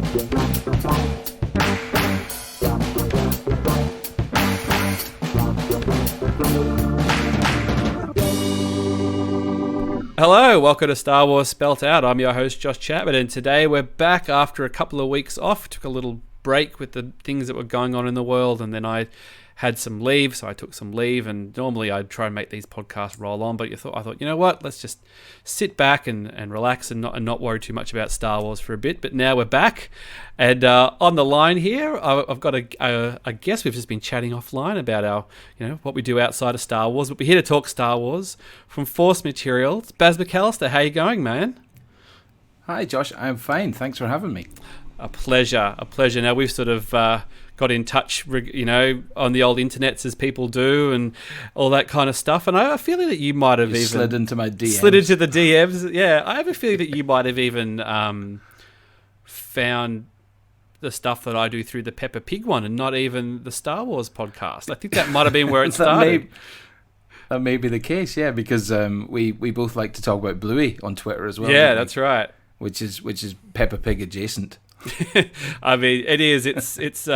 Hello, welcome to Star Wars Spelt Out. I'm your host, Josh Chapman, and today we're back after a couple of weeks off. Took a little break with the things that were going on in the world, and then I had some leave, so I took some leave, and normally I'd try and make these podcasts roll on, but I thought, you know what, let's just sit back and relax and not worry too much about Star Wars for a bit. But now we're back, and on the line here, I've got a guest. We've just been chatting offline about our, what we do outside of Star Wars, but we're here to talk Star Wars from Force Materials. Baz McAlister, how you going, man? Hi, Josh. I'm fine. Thanks for having me. A pleasure. Now we've sort of got in touch, on the old internets as people do, and all that kind of stuff. And I have a feeling that you might have slid into my DMs. Slid into the DMs. Yeah, I have a feeling that you might have even found the stuff that I do through the Peppa Pig one, and not even the Star Wars podcast. I think that might have been where it started. That may be the case, yeah, because we both like to talk about Bluey on Twitter as well. Yeah, that's right. Which is Peppa Pig adjacent. I mean, it is. It's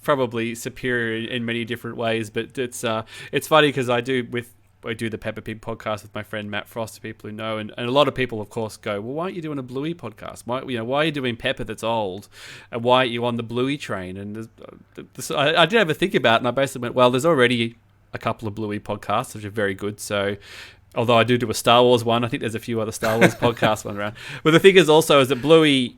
probably superior in many different ways, but it's funny because I do the Peppa Pig podcast with my friend Matt Frost, people who know, and a lot of people, of course, go, well, why aren't you doing a Bluey podcast? Why are you doing Peppa that's old, and why aren't you on the Bluey train? And I did have a think about it, and I basically went, well, there's already a couple of Bluey podcasts which are very good, so. Although I do a Star Wars one, I think there's a few other Star Wars podcasts going around. But the thing is also is that Bluey,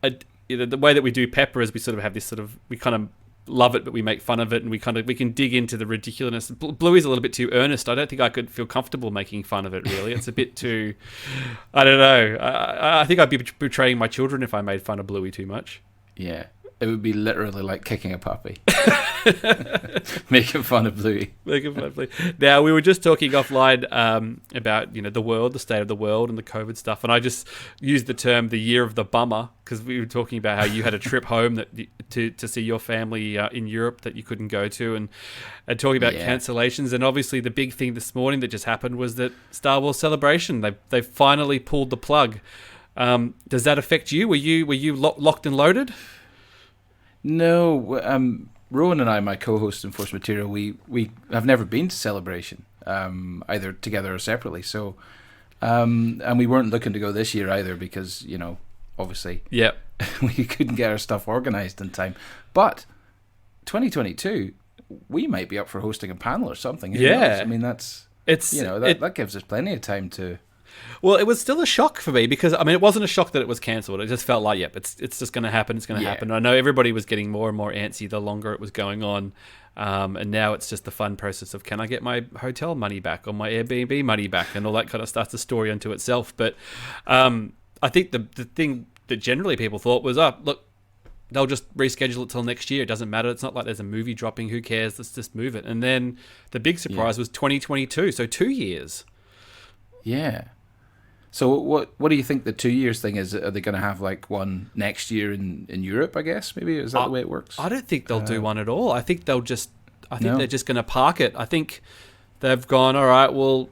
the way that we do Pepper is we sort of have this sort of, we kind of love it, but we make fun of it, and we can dig into the ridiculousness. Bluey's a little bit too earnest. I don't think I could feel comfortable making fun of it, really. It's a bit too, I don't know. I think I'd be betraying my children if I made fun of Bluey too much. Yeah. It would be literally like kicking a puppy. Making fun of Bluey. Now, we were just talking offline about, the world, the state of the world and the COVID stuff. And I just used the term the year of the bummer because we were talking about how you had a trip home to see your family in Europe that you couldn't go to, and talking about cancellations. And obviously the big thing this morning that just happened was that Star Wars Celebration, they finally pulled the plug. Does that affect you? Were you locked and loaded? No, Rowan and I, my co-host in Force Material, we have never been to Celebration, either together or separately. So, and we weren't looking to go this year either because, obviously, we couldn't get our stuff organised in time. But 2022, we might be up for hosting a panel or something. Who knows? I mean, that gives us plenty of time to. Well, it was still a shock for me because, it wasn't a shock that it was cancelled. It just felt like, it's just going to happen. It's going to happen. I know everybody was getting more and more antsy the longer it was going on. And now it's just the fun process of, can I get my hotel money back or my Airbnb money back and all that kind of stuff. It's a story unto itself. But I think the thing that generally people thought was, look, they'll just reschedule it till next year. It doesn't matter. It's not like there's a movie dropping. Who cares? Let's just move it. And then the big surprise was 2022. So 2 years. Yeah. So what do you think the 2 years thing is? Are they going to have like one next year in Europe, I guess? Maybe is that the way it works? I don't think they'll do one at all. I think they're just going to park it. I think they've gone, all right, well,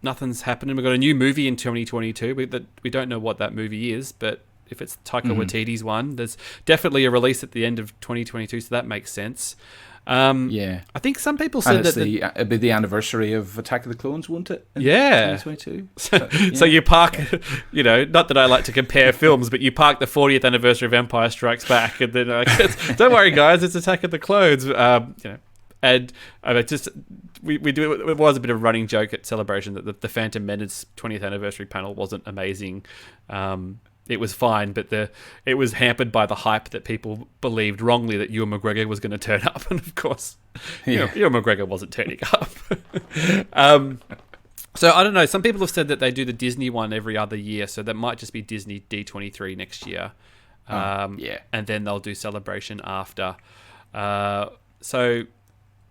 nothing's happening. We've got a new movie in 2022. We don't know what that movie is, but if it's Taika Waititi's one, there's definitely a release at the end of 2022, so that makes sense. I think some people said that it'd be the anniversary of Attack of the Clones, won't it? 2022. So you park, not that I like to compare films, but you park the 40th anniversary of Empire Strikes Back, and then don't worry, guys, it's Attack of the Clones. And we do. It was a bit of a running joke at Celebration that the Phantom Menace 20th anniversary panel wasn't amazing. It was fine, but it was hampered by the hype that people believed wrongly that Ewan McGregor was going to turn up, and of course, Ewan McGregor wasn't turning up. So I don't know. Some people have said that they do the Disney one every other year, so that might just be Disney D23 next year. And then they'll do Celebration after. 2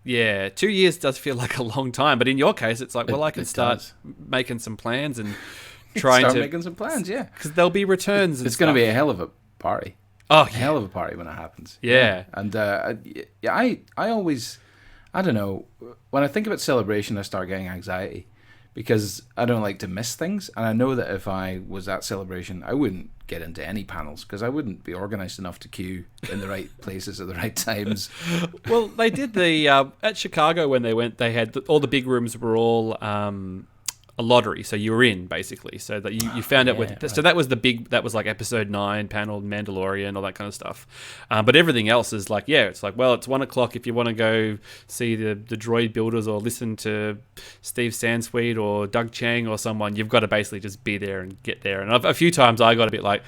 years does feel like a long time, but in your case, it's like, well, I can start making some plans and. Making some plans, because there'll be returns. It's going to be a hell of a party. Oh, a hell of a party when it happens. Yeah, and I always, I don't know, when I think about Celebration, I start getting anxiety because I don't like to miss things. And I know that if I was at Celebration, I wouldn't get into any panels because I wouldn't be organised enough to queue in the right places at the right times. Well, they did at Chicago when they went, they had all the big rooms were all a lottery, so you were in basically, so that you found out with. So that was that was like episode 9 panel, Mandalorian, all that kind of stuff. But everything else is like, it's like, well, it's 1:00 if you want to go see the droid builders or listen to Steve Sansweet or Doug Chang or someone. You've got to basically just be there and get there. And a few times I got a bit like,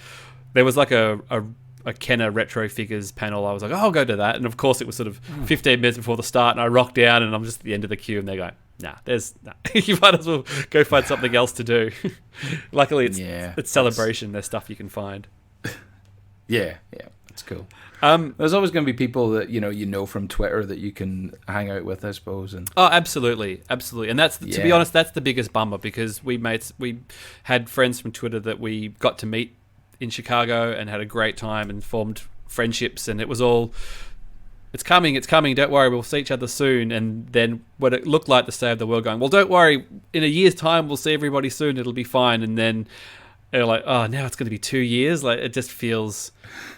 there was like a Kenner retro figures panel. I was like, I'll go to that, and of course it was sort of 15 minutes before the start, and I rocked down, and I'm just at the end of the queue, and they're going, nah. You might as well go find something else to do. Luckily, it's Celebration. There's stuff you can find. Yeah, that's cool. There's always going to be people that you know from Twitter that you can hang out with, I suppose. And absolutely, and that's to be honest, that's the biggest bummer, because we had friends from Twitter that we got to meet in Chicago and had a great time and formed friendships, and it was all, it's coming, don't worry, we'll see each other soon. And then what it looked like the state of the world going, well, don't worry, in a year's time we'll see everybody soon, it'll be fine. And then they're like, oh, now it's going to be 2 years. Like, it just feels,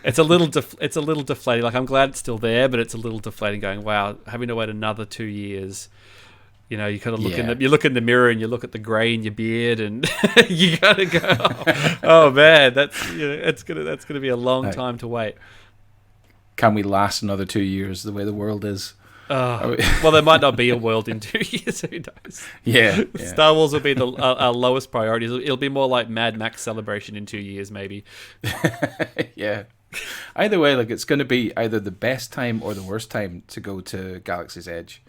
it's a little deflating. Like, I'm glad it's still there, but it's a little deflating going, wow, having to wait another 2 years. You know, you kind of look in the mirror and you look at the grey in your beard, and you gotta go, oh man, that's gonna be a long time to wait. Can we last another 2 years the way the world is? Well, there might not be a world in 2 years. Who knows? Yeah. Star Wars will be our lowest priority. It'll be more like Mad Max Celebration in 2 years, maybe. Yeah. Either way, like, it's going to be either the best time or the worst time to go to Galaxy's Edge,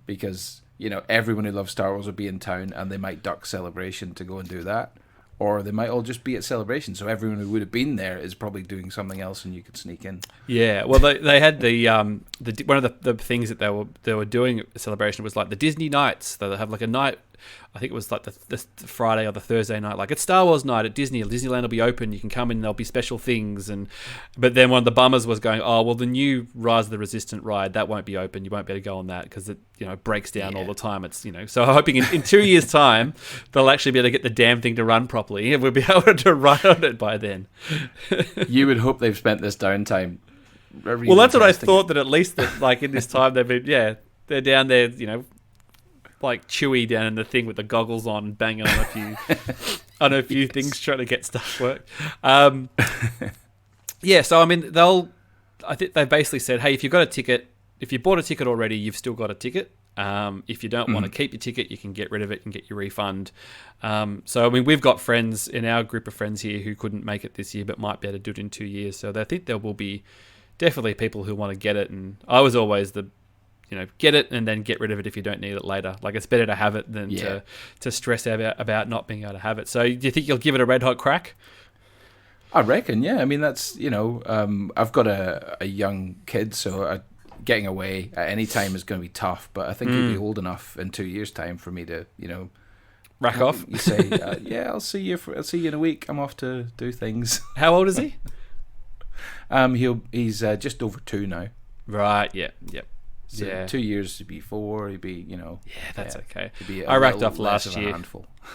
because everyone who loves Star Wars will be in town, and they might duck Celebration to go and do that, or they might all just be at Celebration. So everyone who would have been there is probably doing something else, and you could sneak in. Yeah, well, they had the one of the things that they were doing at Celebration was like the Disney nights. They have like a night. I think it was like the Friday or the Thursday night, like it's Star Wars night at Disney. Disneyland will be open. You can come in. There'll be special things. But then one of the bummers was going, oh well, the new Rise of the Resistance ride, that won't be open. You won't be able to go on that because it breaks down all the time. It's so I'm hoping in 2 years' time they'll actually be able to get the damn thing to run properly, and we'll be able to run on it by then. You would hope they've spent this downtime. Well, that's what I thought. That at least like in this time they've been they're down there like Chewie down in the thing with the goggles on, banging on a few things, trying to get stuff worked. So I mean, I think they basically said, hey, if you've got a ticket, if you bought a ticket already, you've still got a ticket. If you don't want to keep your ticket, you can get rid of it and get your refund. So I mean, we've got friends in our group of friends here who couldn't make it this year, but might be able to do it in 2 years. So I think there will be definitely people who want to get it. And I was always get it and then get rid of it if you don't need it later. Like, it's better to have it than to stress about not being able to have it. So do you think you'll give it a red hot crack? I reckon, yeah. I mean, that's, I've got a young kid, so getting away at any time is going to be tough, but I think he'll be old enough in 2 years' time for me to, rack off. You say, I'll see you in a week. I'm off to do things. How old is he? He's just over 2 now. Right, yeah. So 2 years before he'd be, that's okay. I racked off last year.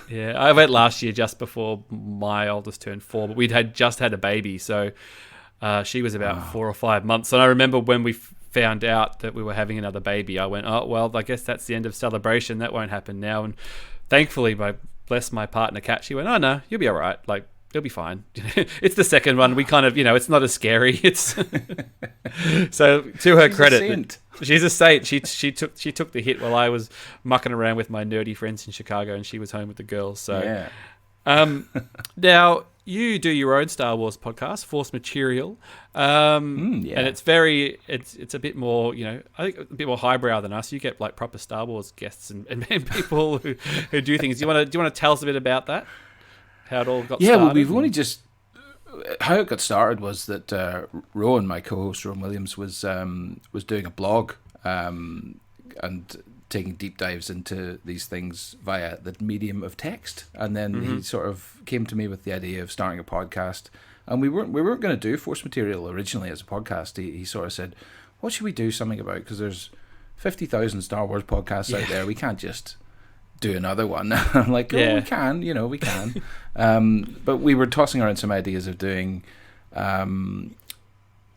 Yeah, I went last year just before my oldest turned 4, but we'd just had a baby, so she was about 4 or 5 months. And I remember when we found out that we were having another baby, I went, oh well, I guess that's the end of Celebration. That won't happen now. And thankfully, bless my partner Kat, she went, oh no, you'll be all right. Like, it'll be fine. It's the second one. We kind of, it's not as scary. It's so to her credit, she's a saint. She took the hit while I was mucking around with my nerdy friends in Chicago, and she was home with the girls. So, now you do your own Star Wars podcast, Force Material, and it's a bit more, I think a bit more highbrow than us. You get like proper Star Wars guests and people who do things. Do you want to tell us a bit about that? How it all got started? Well, we've only just... How it got started was that Rowan, my co-host, Rowan Williams, was doing a blog and taking deep dives into these things via the medium of text. And then he sort of came to me with the idea of starting a podcast. And we weren't going to do Force Material originally as a podcast. He sort of said, what should we do something about? Because there's 50,000 Star Wars podcasts out there. We can't just do another one. I'm like, oh, we can, we can. But we were tossing around some ideas of doing one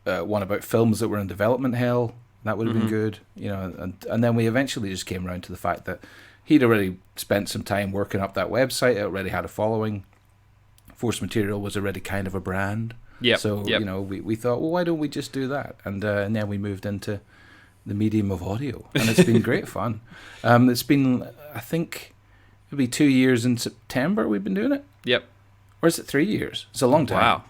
about films that were in development hell. That would have been good, and then we eventually just came around to the fact that he'd already spent some time working up that website. It already had a following. Force Material was already kind of a brand. So, we thought, well, why don't we just do that? And then we moved into the medium of audio, and it's been great fun. It's been, I think, it'll be 2 years in September we've been doing it. Yep. Or is it 3 years? It's a long time. Wow.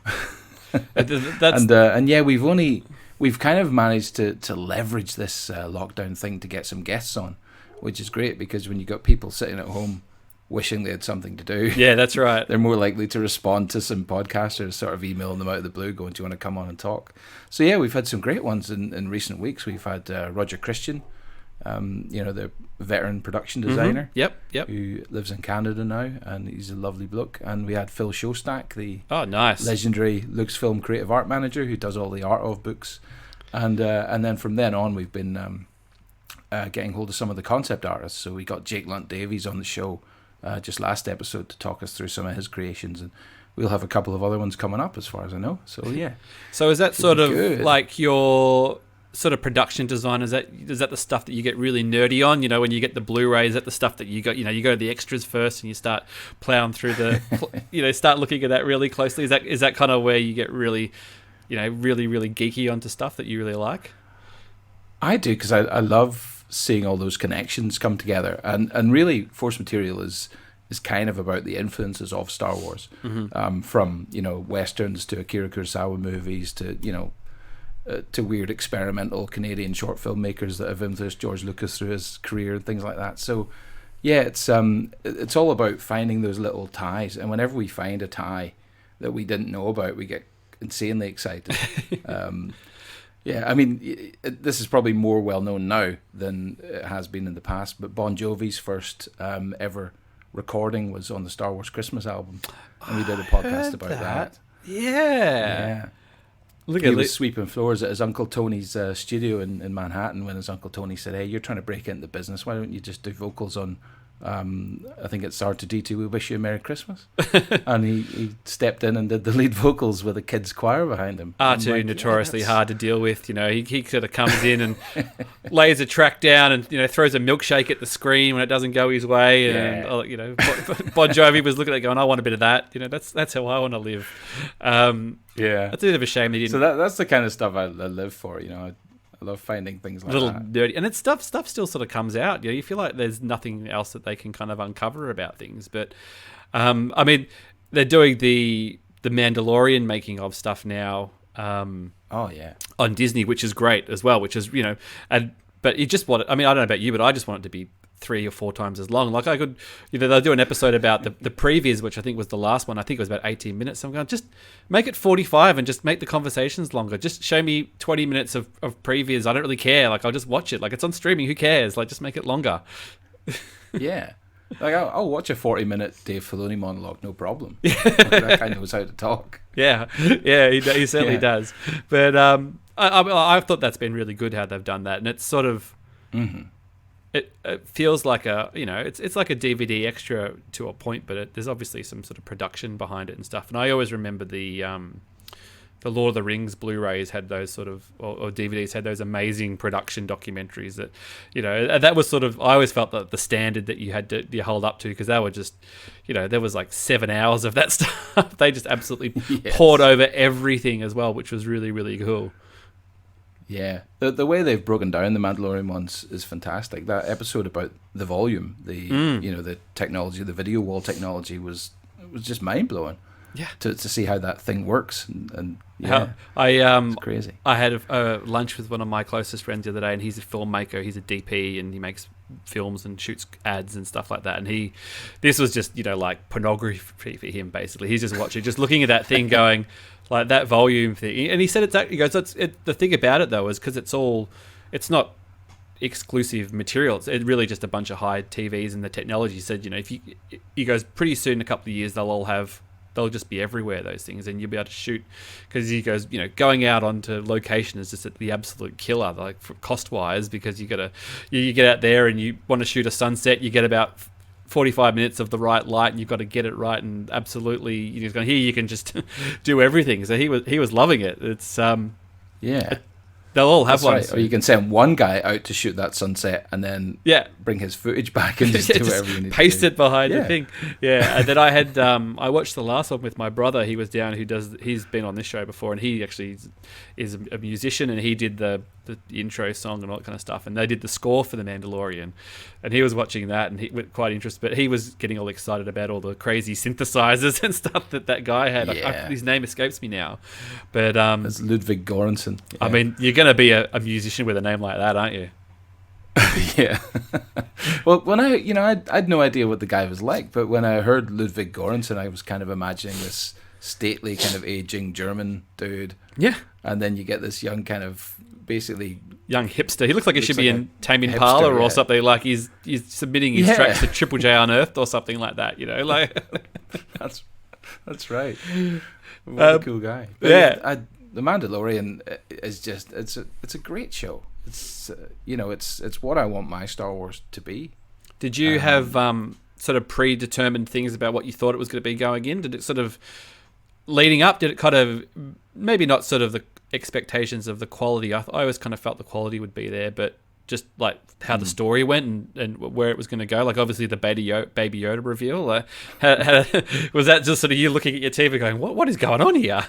We've kind of managed to leverage this lockdown thing to get some guests on, which is great because when you got people sitting at home wishing they had something to do, that's right, they're more likely to respond to some podcasters sort of emailing them out of the blue going, do you want to come on and talk? So we've had some great ones in recent weeks. We've had Roger Christian, the veteran production designer, who lives in Canada now, and he's a lovely bloke. And we had Phil Showstack, the legendary Lucasfilm creative art manager who does all the art of books, and then from then on we've been getting hold of some of the concept artists. So we got Jake Lunt Davies on the show just last episode to talk us through some of his creations, and we'll have a couple of other ones coming up as far as I know. So So is that sort of good, like your sort of production design? Is that the stuff that you get really nerdy on? When you get the Blu-ray, is that the stuff that you got? You go to the extras first and you start plowing through the, start looking at that really closely. Is that kind of where you get really, really, really geeky onto stuff that you really like? I do, because I love seeing all those connections come together, and really Force Material is kind of about the influences of Star Wars, from westerns to Akira Kurosawa movies to weird experimental Canadian short filmmakers that have influenced George Lucas through his career and things like that. So it's all about finding those little ties, and whenever we find a tie that we didn't know about, we get insanely excited. I mean, this is probably more well known now than it has been in the past, but Bon Jovi's first ever recording was on the Star Wars Christmas album, and we did a podcast about that. Yeah. He was sweeping floors at his Uncle Tony's studio in Manhattan when his Uncle Tony said, hey, you're trying to break into business, why don't you just do vocals on I think it's R2D2, We Wish You a Merry Christmas. And he stepped in and did the lead vocals with a kids choir behind him. R2 notoriously hard to deal with. He sort of comes in and lays a track down and throws a milkshake at the screen when it doesn't go his way. And Bon Jovi was looking at it going, I want a bit of that. That's how I want to live. It's a bit of a shame they didn't. So that's the kind of stuff I live for. I love finding things like little that. Nerdy, and it's stuff still sort of comes out. You feel like there's nothing else that they can kind of uncover about things. But I mean, they're doing the Mandalorian making of stuff now. On Disney, which is great as well. Which is but you just want it. I mean, I don't know about you, but I just want it to be 3 or 4 times as long. Like I could, they'll do an episode about the previous, which I think was the last one. I think it was about 18 minutes. So I'm going, just make it 45 and just make the conversations longer. Just show me 20 minutes of previous. I don't really care. Like I'll just watch it. Like it's on streaming. Who cares? Like just make it longer. Yeah. Like I'll watch a 40-minute Dave Filoni monologue, no problem. Like, that guy knows how to talk. Yeah, he certainly does. But I thought that's been really good how they've done that, and it's sort of. Mm-hmm. It feels like it's like a DVD extra to a point, but there's obviously some sort of production behind it and stuff. And I always remember the Lord of the Rings Blu-rays had those sort of, or DVDs had those amazing production documentaries that, that was sort of, I always felt that the standard that you hold up to, because they were just, there was like 7 hours of that stuff. They just absolutely poured over everything as well, which was really, really cool. Yeah, the way they've broken down the Mandalorian ones is fantastic. That episode about the volume, the technology, the video wall technology was just mind blowing. Yeah, to see how that thing works, and it's crazy. I had a lunch with one of my closest friends the other day, and he's a filmmaker. He's a DP, and he makes films and shoots ads and stuff like that. And this was just like pornography for him. Basically, he's just watching, just looking at that thing, going. Like that volume thing, and he said the thing about it though is because it's not exclusive material. It's really just a bunch of high TVs and the technology. He said, he goes pretty soon, in a couple of years, they'll just be everywhere, those things, and you'll be able to shoot. Because he goes, going out onto location is just the absolute killer, like cost wise, because you get out there and you want to shoot a sunset, you get about 45 minutes of the right light, and you've got to get it right, and absolutely, he's going, here you can just do everything. So he was loving it. It's they'll all have one. Right. Or you can send one guy out to shoot that sunset and then bring his footage back and just do whatever you need paste to do. It behind the thing. Yeah. And then I had I watched the last one with my brother. He was down, he's been on this show before, and he actually is a musician, and he did the intro song and all that kind of stuff, and they did the score for The Mandalorian, and he was watching that, and he was quite interested, but he was getting all excited about all the crazy synthesizers and stuff that guy had. His name escapes me now, but it's Ludwig Göransson. I mean, you're going to be a musician with a name like that, aren't you? Yeah. Well, when I'd no idea what the guy was like, but when I heard Ludwig Göransson, I was kind of imagining this stately kind of aging German dude. Yeah. And then you get this young kind of basically young hipster. He looks like he should be in Tame Impala or something. Like he's submitting his tracks to Triple J Unearthed or something like that. Like that's right. What a cool guy. But The Mandalorian is just it's a great show. It's it's what I want my Star Wars to be. Did you have sort of predetermined things about what you thought it was going to be going in? Did it sort of leading up? Did it kind of maybe not sort of the expectations of the quality? I always kind of felt the quality would be there, but just like how the story went and where it was going to go. Like obviously the Baby Yoda reveal. Was that just sort of you looking at your TV going, what is going on here?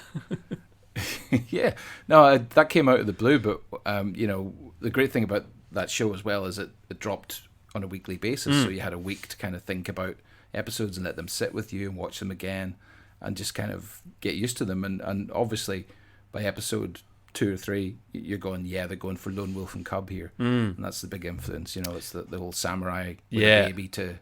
Yeah, no, that came out of the blue. But the great thing about that show as well is it dropped on a weekly basis, so you had a week to kind of think about episodes and let them sit with you and watch them again and just kind of get used to them. And obviously by episode 2 or 3, you're going, they're going for Lone Wolf and Cub here, and that's the big influence. It's the whole samurai with a baby to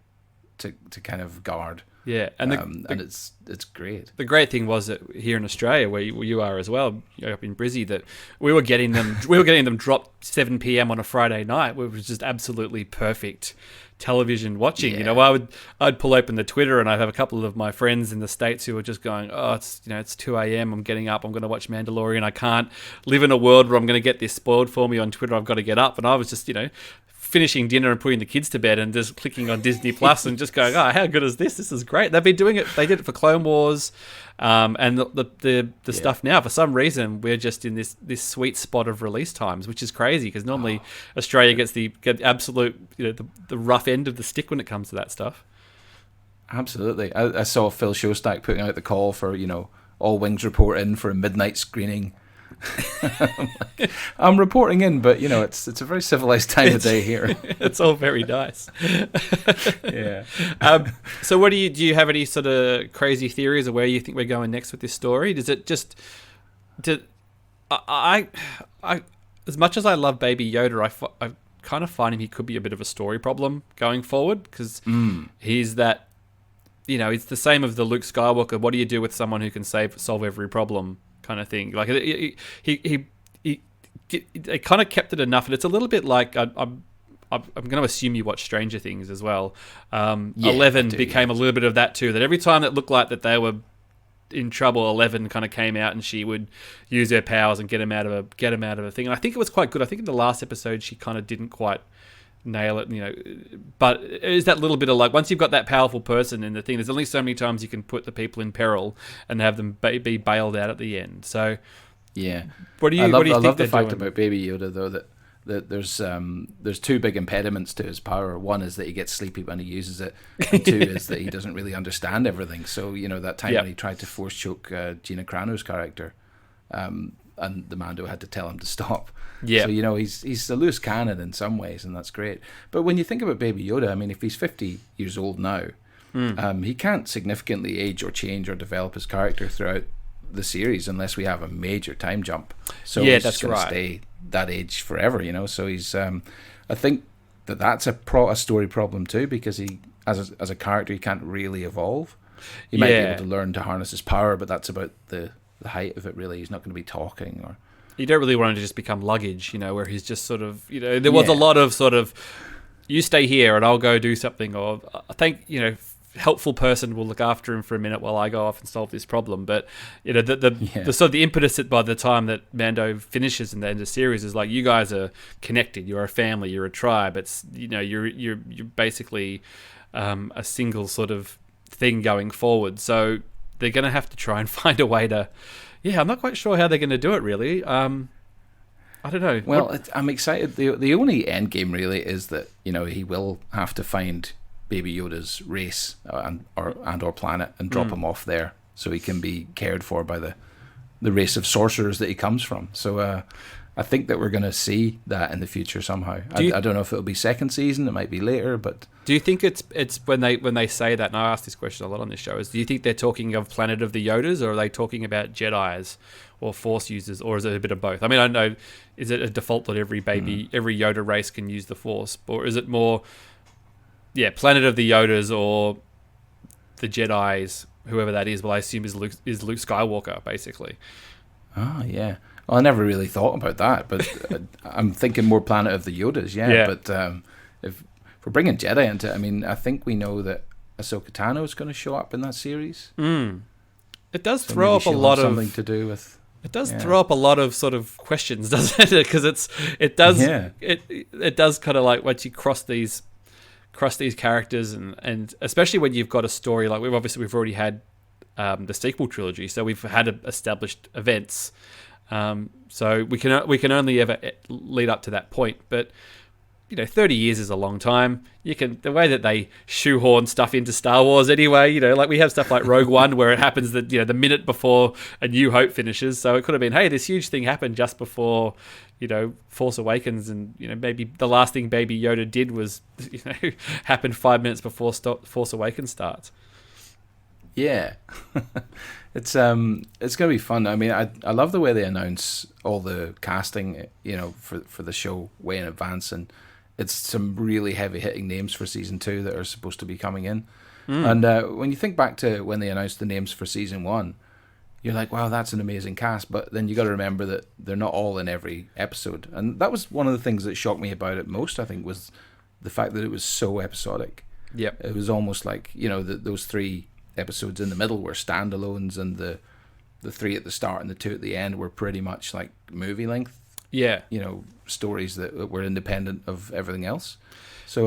kind of guard. Yeah, and it's great. The great thing was that here in Australia, where you are as well, up in Brizzy, that we were getting them dropped 7 p.m. on a Friday night, which was just absolutely perfect television watching. I'd pull open the Twitter, and I'd have a couple of my friends in the States who were just going, it's 2 a.m. I'm getting up. I'm going to watch Mandalorian. I can't live in a world where I'm going to get this spoiled for me on Twitter. I've got to get up, and I was just finishing dinner and putting the kids to bed and just clicking on Disney Plus and just going, how good is this? This is great. They've been doing it. They did it for Clone Wars, and the stuff now. For some reason, we're just in this sweet spot of release times, which is crazy because normally Australia gets the absolute the rough end of the stick when it comes to that stuff. Absolutely. I saw Phil Shostak putting out the call for All Wings report in for a midnight screening. I'm reporting in, but it's a very civilized time of day here. It's all very nice. Yeah. So what do you have any sort of crazy theories of where you think we're going next with this story? Does it just I as much as I love Baby Yoda, I kind of find he could be a bit of a story problem going forward because he's that it's the same of the Luke Skywalker. What do you do with someone who can solve every problem? Kind of thing. Like he kind of kept it enough, and it's a little bit like I'm going to assume you watch Stranger Things as well. 11 became a little bit of that too. That every time it looked like that they were in trouble, 11 kind of came out and she would use her powers and get him out of a thing. And I think it was quite good. I think in the last episode she kind of didn't quite nail it, but is that little bit of like once you've got that powerful person in the thing, there's only so many times you can put the people in peril and have them be bailed out at the end. So what do you think? I love the fact about Baby Yoda though that there's 2 big impediments to his power. One is that he gets sleepy when he uses it, and 2 is that he doesn't really understand everything. So that time when he tried to force choke Gina Carano's character, and the Mando had to tell him to stop. Yeah. So, he's a loose cannon in some ways, and that's great. But when you think about Baby Yoda, I mean, if he's 50 years old now, he can't significantly age or change or develop his character throughout the series unless we have a major time jump. So he's just going to stay that age forever, So he's, I think that's a story problem too, because he, as a character, he can't really evolve. He might be able to learn to harness his power, but that's about the height of it, really. He's not going to be talking, or you don't really want him to just become luggage, where he's just sort of, there was a lot of sort of, you stay here and I'll go do something, or I think, helpful person will look after him for a minute while I go off and solve this problem. But the sort of the impetus by the time that Mando finishes in the end of the series is like, you guys are connected, you're a family, you're a tribe. It's you're basically a single sort of thing going forward. So they're going to have to try and find a way to. Yeah, I'm not quite sure how they're going to do it. Really, I don't know. Well, I'm excited. The only end game really is that he will have to find Baby Yoda's race or planet and drop him off there so he can be cared for by the race of sorcerers that he comes from. So I think that we're going to see that in the future somehow. I don't know if it'll be second season. It might be later, but do you think it's when they say that? And I ask this question a lot on this show. Do you think they're talking of Planet of the Yodas, or are they talking about Jedis or Force users, or is it a bit of both? I mean, I don't know. Is it a default that every Yoda race can use the Force, or is it more, Planet of the Yodas or the Jedis, whoever that is? Well, I assume is Luke Skywalker, basically. Oh yeah. Well, I never really thought about that, but I'm thinking more Planet of the Yodas. Yeah. But if we're bringing Jedi into it, I mean, I think we know that Ahsoka Tano is going to show up in that series. It does throw up a lot of something to do with. It does throw up a lot of sort of questions, doesn't it? Because it does kind of like once you cross these characters and especially when you've got a story like we've already had the sequel trilogy, so we've had established events, so we can only ever lead up to that point. But 30 years is a long time. The way that they shoehorn stuff into Star Wars anyway, like we have stuff like Rogue One where it happens that, the minute before A New Hope finishes. So it could have been, hey, this huge thing happened just before, Force Awakens, and, maybe the last thing Baby Yoda did was, happened 5 minutes before Force Awakens starts. Yeah. It's going to be fun. I mean, I love the way they announce all the casting, for the show way in advance, and it's some really heavy-hitting names for season 2 that are supposed to be coming in. And when you think back to when they announced the names for season 1, you're like, wow, that's an amazing cast. But then you got to remember that they're not all in every episode. And that was one of the things that shocked me about it most, I think, was the fact that it was so episodic. Yep. It was almost like, those 3 episodes in the middle were standalones, and the 3 at the start and the 2 at the end were pretty much like movie length. Yeah. Stories that were independent of everything else. So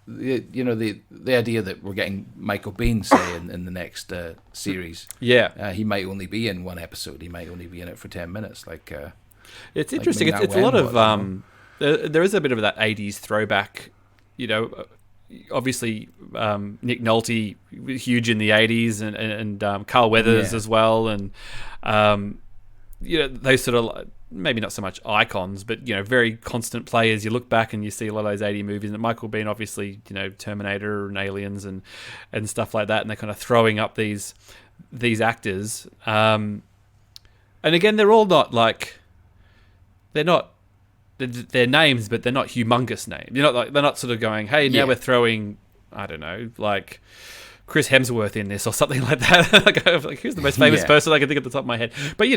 the idea that we're getting Michael Biehn, say, in the next series. Yeah. He might only be in one episode. He might only be in it for 10 minutes. It's interesting. It's a lot of there is a bit of that 80s throwback, obviously Nick Nolte was huge in the 80s, and Carl Weathers as well, and those sort of, maybe not so much icons, but very constant players. You look back and you see a lot of those 80 movies, and Michael Biehn, obviously, Terminator and Aliens and stuff like that, and they're kind of throwing up these actors, and again, they're all not like, they're names, but they're not humongous names. They're not sort of going, hey, now we're throwing, I don't know, like Chris Hemsworth in this or something like that. like who's the most famous person I can think of at the top of my head? But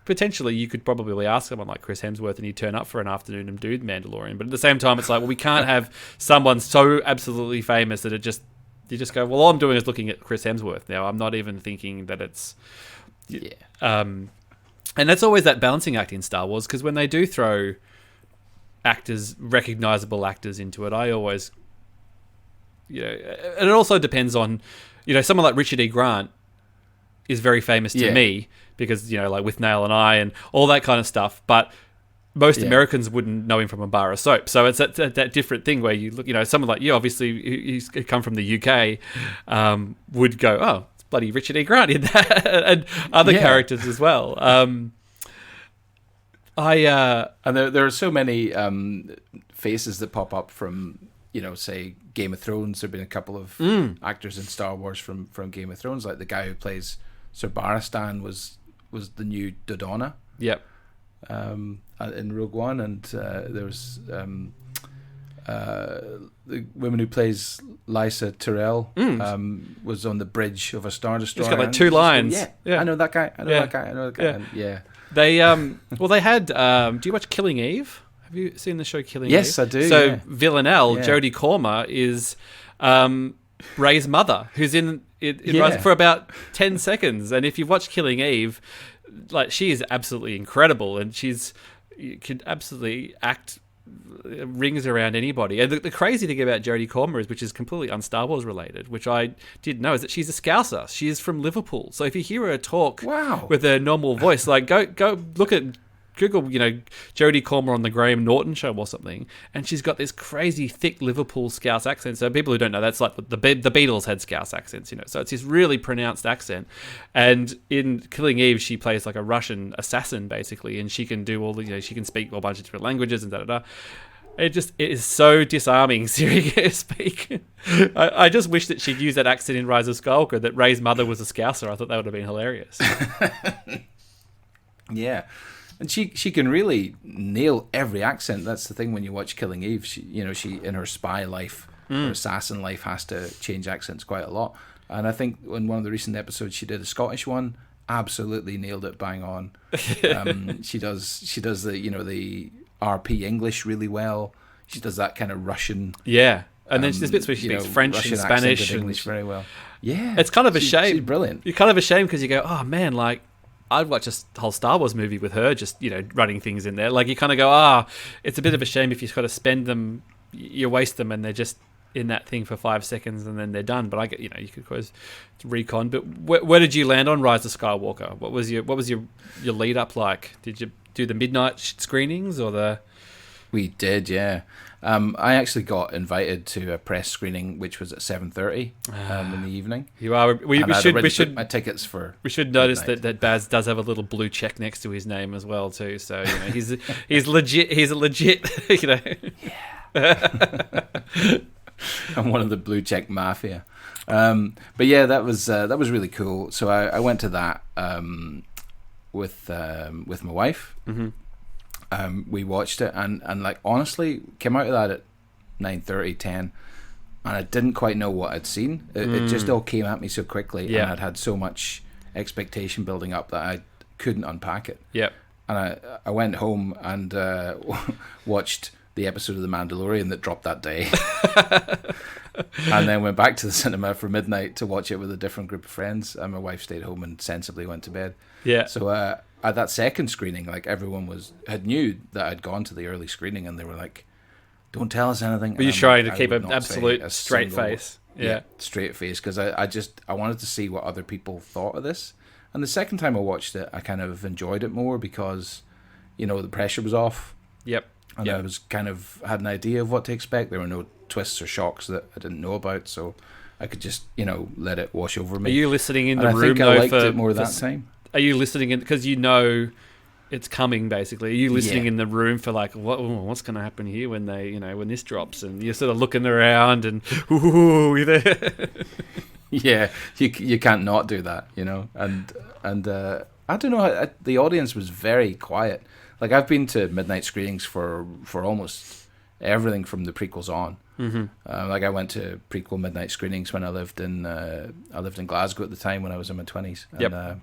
potentially you could probably ask someone like Chris Hemsworth and he'd turn up for an afternoon and do Mandalorian. But at the same time, it's like, well, we can't have someone so absolutely famous that you just go, well, all I'm doing is looking at Chris Hemsworth now. I'm not even thinking that it's and that's always that balancing act in Star Wars, because when they do throw recognizable actors into it, I always, and it also depends on, someone like Richard E. Grant is very famous to me because, like With Nail and I and all that kind of stuff, but most Americans wouldn't know him from a bar of soap. So it's that different thing where you look, someone like you, obviously, he's come from the UK, would go, oh, it's bloody Richard E. Grant in that, and other characters as well. And there are so many faces that pop up from, say Game of Thrones. There've been a couple of actors in Star Wars from Game of Thrones, like the guy who plays Sir Barristan was the new Dodonna. Yep. In Rogue One, and there was the woman who plays Lysa Tyrell was on the bridge of a Star Destroyer. He's got like 2 lines. I know that guy. I know that guy. And, They they had. Do you watch Killing Eve? Have you seen the show Killing Eve? Yes, I do. So Villanelle, Jodie Comer, is Rey's mother, who's in it for about 10 seconds. And if you've watched Killing Eve, like, she is absolutely incredible, and you could absolutely act rings around anybody. And the crazy thing about Jodie Comer is, which is completely un-Star Wars related, which I didn't know, is that she's a Scouser. She is from Liverpool. So if you hear her talk with her normal voice, like go look at Google, Jodie Comer on the Graham Norton show or something, and she's got this crazy thick Liverpool Scouse accent. So people who don't know, that's like the Beatles had Scouse accents, So it's this really pronounced accent. And in Killing Eve, she plays like a Russian assassin basically, and she can do all the, she can speak a bunch of different languages and da. It is so disarming hearing her speak. I just wish that she'd use that accent in Rise of Skywalker, that Rey's mother was a Scouser. I thought that would have been hilarious. Yeah. And she can really nail every accent. That's the thing when you watch Killing Eve. She in her spy life, her assassin life, has to change accents quite a lot. And I think in one of the recent episodes she did a Scottish one, absolutely nailed it bang on. She does the the RP English really well. She does that kind of Russian. Yeah. And then there's bits where she speaks French Russian and Spanish and English very well. Yeah. It's kind of a shame. She's brilliant. You're kind of ashamed because you go, oh man, like I'd watch a whole Star Wars movie with her just, running things in there. Like you kind of go, it's a bit of a shame if you've got to spend them, you waste them and they're just in that thing for 5 seconds and then they're done. But I get, you could always recon. But where did you land on Rise of Skywalker? What was your lead up like? Did you do the midnight screenings or the? We did, yeah. I actually got invited to a press screening, which was at 7:30 in the evening. You are. We should my tickets for. We should notice that Baz does have a little blue check next to his name as well too. So he's legit. He's a legit. Yeah. I'm one of the blue check mafia. But yeah, that was really cool. So I went to that with my wife. Mm-hmm. We watched it and like honestly came out of that at 9:30, 10, and I didn't quite know what I'd seen. It just all came at me so quickly, and I'd had so much expectation building up that I couldn't unpack it. Yep. And I went home and watched the episode of The Mandalorian that dropped that day. And then went back to the cinema for midnight to watch it with a different group of friends, and my wife stayed home and sensibly went to bed. Yeah. So at that second screening, like everyone had knew that I'd gone to the early screening, and they were like, "Don't tell us anything." Were you trying to keep an absolute straight face? Yeah, straight face, because I wanted to see what other people thought of this. And the second time I watched it, I kind of enjoyed it more because, the pressure was off. Yep. And I was kind of had an idea of what to expect. There were no twists or shocks that I didn't know about, so I could just let it wash over me. Are you listening in the room? I think I liked it more that time. Are you listening in because it's coming? Basically, are you listening in the room for like what's going to happen here when they when this drops, and you're sort of looking around and ooh, there. Yeah, you can't not do that, and I don't know. The audience was very quiet. Like I've been to midnight screenings for almost everything from the prequels on. Mm-hmm. Like I went to prequel midnight screenings when I lived in Glasgow at the time when I was in my 20s. And, yep.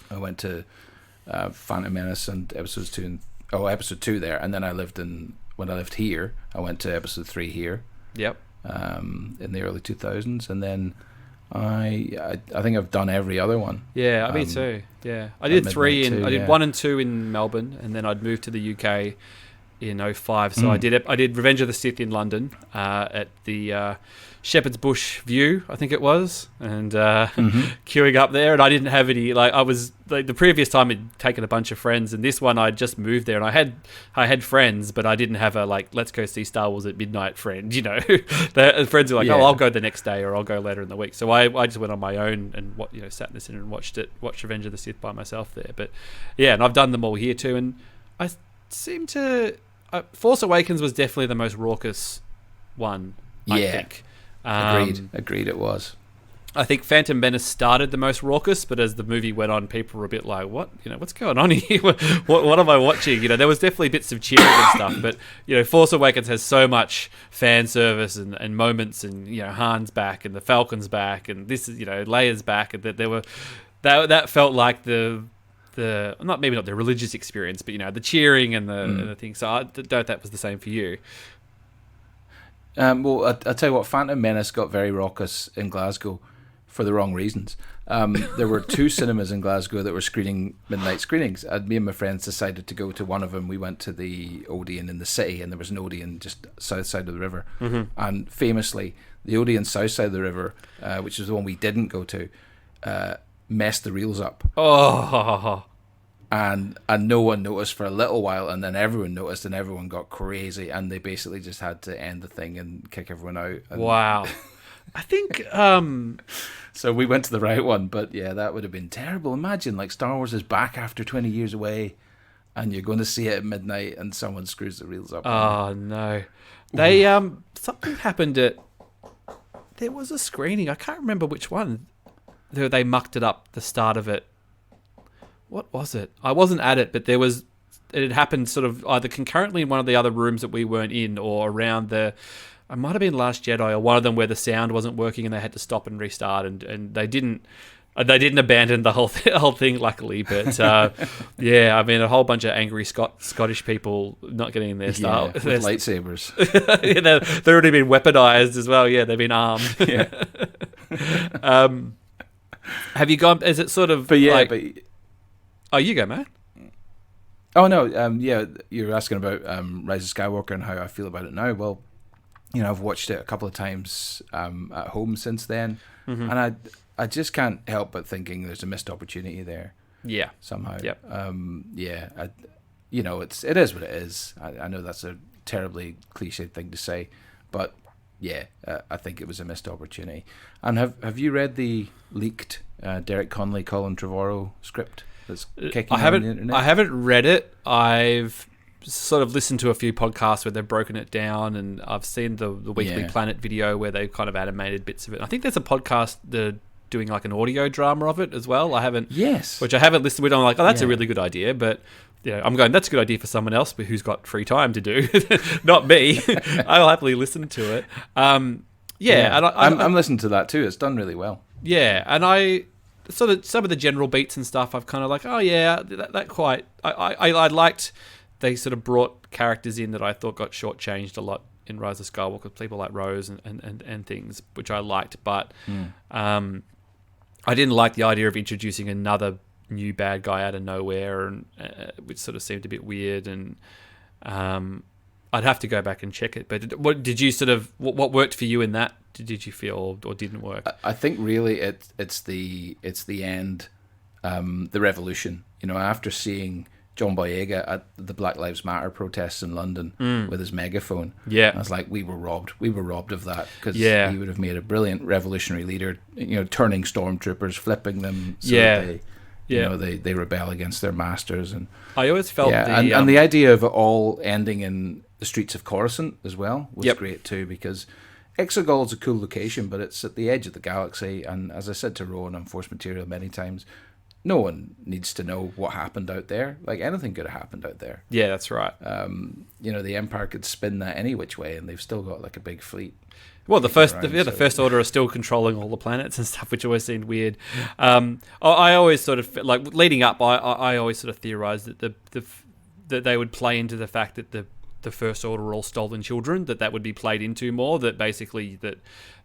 I went to Phantom Menace and episode 2 there, and then when I lived here, I went to episode 3 here. Yep. In the early 2000s, and then I think I've done every other one. Yeah, me too. Yeah, I did 3 I did 1 and 2 in Melbourne, and then I'd moved to the UK in 2005. So I did Revenge of the Sith in London at the Shepherd's Bush View, I think it was, and queuing up there. And I didn't have any, I was the previous time I'd taken a bunch of friends, and this one I'd just moved there, and I had friends, but I didn't have a let's go see Star Wars at midnight friend. The friends were like, oh, I'll go the next day or I'll go later in the week. So I just went on my own and sat in the cinema and watched Revenge of the Sith by myself there. But yeah, and I've done them all here too, and I seem to. Force Awakens was definitely the most raucous one, I think. Agreed it was. I think Phantom Menace started the most raucous, but as the movie went on, people were a bit like, what? What's going on here? what am I watching? There was definitely bits of cheering and stuff, but, Force Awakens has so much fan service and moments, and, Han's back and the Falcon's back, and this is, Leia's back, and that felt like maybe not the religious experience, but the cheering and the thing. So I doubt that was the same for you. Well, I'll tell you what, Phantom Menace got very raucous in Glasgow for the wrong reasons. There were 2 cinemas in Glasgow that were screening midnight screenings. Me and my friends decided to go to one of them. We went to the Odeon in the city, and there was an Odeon just south side of the river. Mm-hmm. And famously, the Odeon south side of the river, which is the one we didn't go to, messed the reels up. Oh. And no one noticed for a little while, and then everyone noticed, and everyone got crazy, and they basically just had to end the thing and kick everyone out. Wow. I think... So we went to the right one, but yeah, that would have been terrible. Imagine, like, Star Wars is back after 20 years away, and you're going to see it at midnight, and someone screws the reels up. Oh, no. They, something happened at... There was a screening, I can't remember which one. They mucked it up, the start of it. What was it? I wasn't at it, but it had happened sort of either concurrently in one of the other rooms that we weren't in, or around the... I might have been Last Jedi, or one of them where the sound wasn't working and they had to stop and restart, and they didn't abandon the whole thing, luckily. But yeah, I mean, a whole bunch of angry Scottish people not getting their style with lightsabers. Yeah, they've already been weaponized as well. Yeah, they've been armed. Yeah. Have you gone? Is it sort of? But yeah, like, oh, you go, man. Oh no, yeah, you're asking about Rise of Skywalker and how I feel about it now. Well, you know, I've watched it a couple of times at home since then, mm-hmm. and I just can't help but thinking there's a missed opportunity there. Yeah, somehow. Yep. Yeah, you know, it is what it is. I know that's a terribly cliched thing to say, but yeah, I think it was a missed opportunity. And have you read the leaked Derek Connolly, Colin Trevorrow script that's kicking on the internet? I haven't read it. I've sort of listened to a few podcasts where they've broken it down, and I've seen the Weekly Planet video where they've kind of animated bits of it. I think there's a podcast that are doing like an audio drama of it as well. Which I haven't listened with. I'm like, oh, that's a really good idea, but yeah, I'm going, that's a good idea for someone else, but who's got free time to do, not me. I'll happily listen to it. And I'm listening to that too. It's done really well. Yeah, and I sort of some of the general beats and stuff. I've kind of like, oh yeah, that quite. I liked. They sort of brought characters in that I thought got shortchanged a lot in Rise of Skywalker, people like Rose and things, which I liked. But I didn't like the idea of introducing another new bad guy out of nowhere, and which sort of seemed a bit weird. And I'd have to go back and check it. But what did you sort of what worked for you in that? Did you feel or didn't work? I think really it's the end, the revolution. You know, after seeing John Boyega at the Black Lives Matter protests in London with his megaphone. Yeah. I was like, we were robbed. We were robbed of that, because he would have made a brilliant revolutionary leader, you know, turning stormtroopers, flipping them so that they rebel against their masters. And I always felt and the idea of it all ending in the streets of Coruscant as well was great too, because Exegol is a cool location, but it's at the edge of the galaxy, and as I said to Rowan on Force Material many times, no one needs to know what happened out there. Like, anything could have happened out there. Yeah, that's right. You know, the Empire could spin that any which way, and they've still got like a big fleet. Well, the First Order are still controlling all the planets and stuff, which always seemed weird. I always sort of like leading up. I always sort of theorized that that they would play into the fact that the First Order are all stolen children. That would be played into more. That basically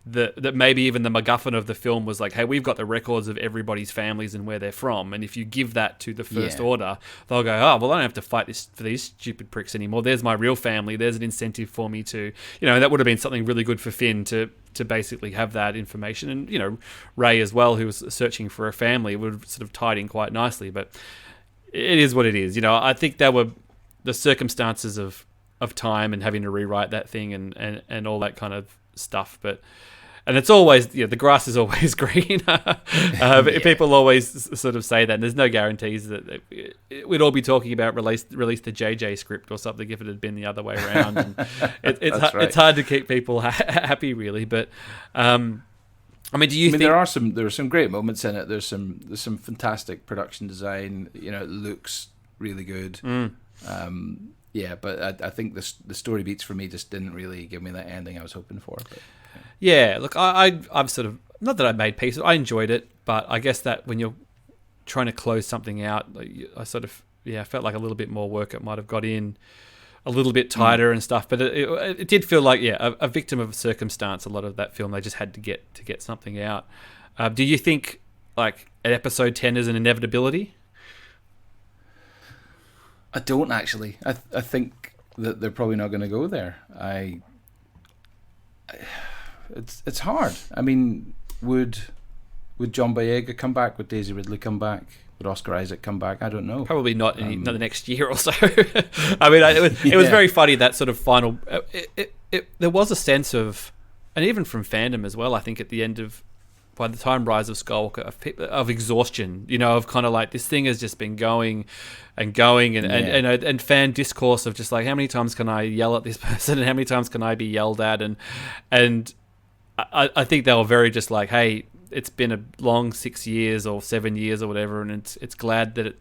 that maybe even the MacGuffin of the film was like, hey, we've got the records of everybody's families and where they're from, and if you give that to the First Order, they'll go, oh, well, I don't have to fight for these stupid pricks anymore. There's my real family. There's an incentive for me to, you know, that would have been something really good for Finn to basically have that information. And, you know, Rey as well, who was searching for a family, would have sort of tied in quite nicely. But it is what it is. You know, I think there were the circumstances of time and having to rewrite that thing and all that kind of stuff. And it's always, the grass is always green. People always sort of say that, and there's no guarantees that we'd all be talking about release the JJ script or something if it had been the other way around. And it's hard to keep people happy, really. But I mean, think there are some great moments in it? There's some fantastic production design. You know, it looks really good. Yeah, but I think the story beats for me just didn't really give me that ending I was hoping for. But, yeah, look, I've sort of, not that I made peace, I enjoyed it, but I guess that when you're trying to close something out, I sort of, felt like a little bit more work it might have got in, a little bit tighter and stuff. But it did feel like, a victim of circumstance, a lot of that film. They just had to get something out. Do you think like an episode 10 is an inevitability? I don't actually. I think that they're probably not going to go there. It's hard. I mean, would John Boyega come back? Would Daisy Ridley come back? Would Oscar Isaac come back? I don't know. Probably not in the next year or so. I mean, it was very funny, that sort of final. There was a sense of, and even from fandom as well, I think at the end of, by the time Rise of Skywalker, of exhaustion, of kind of like, this thing has just been going and going, and fan discourse of just like, how many times can I yell at this person, and how many times can I be yelled at, and I think they were very just like, hey, it's been a long 6 years or 7 years or whatever, and it's glad that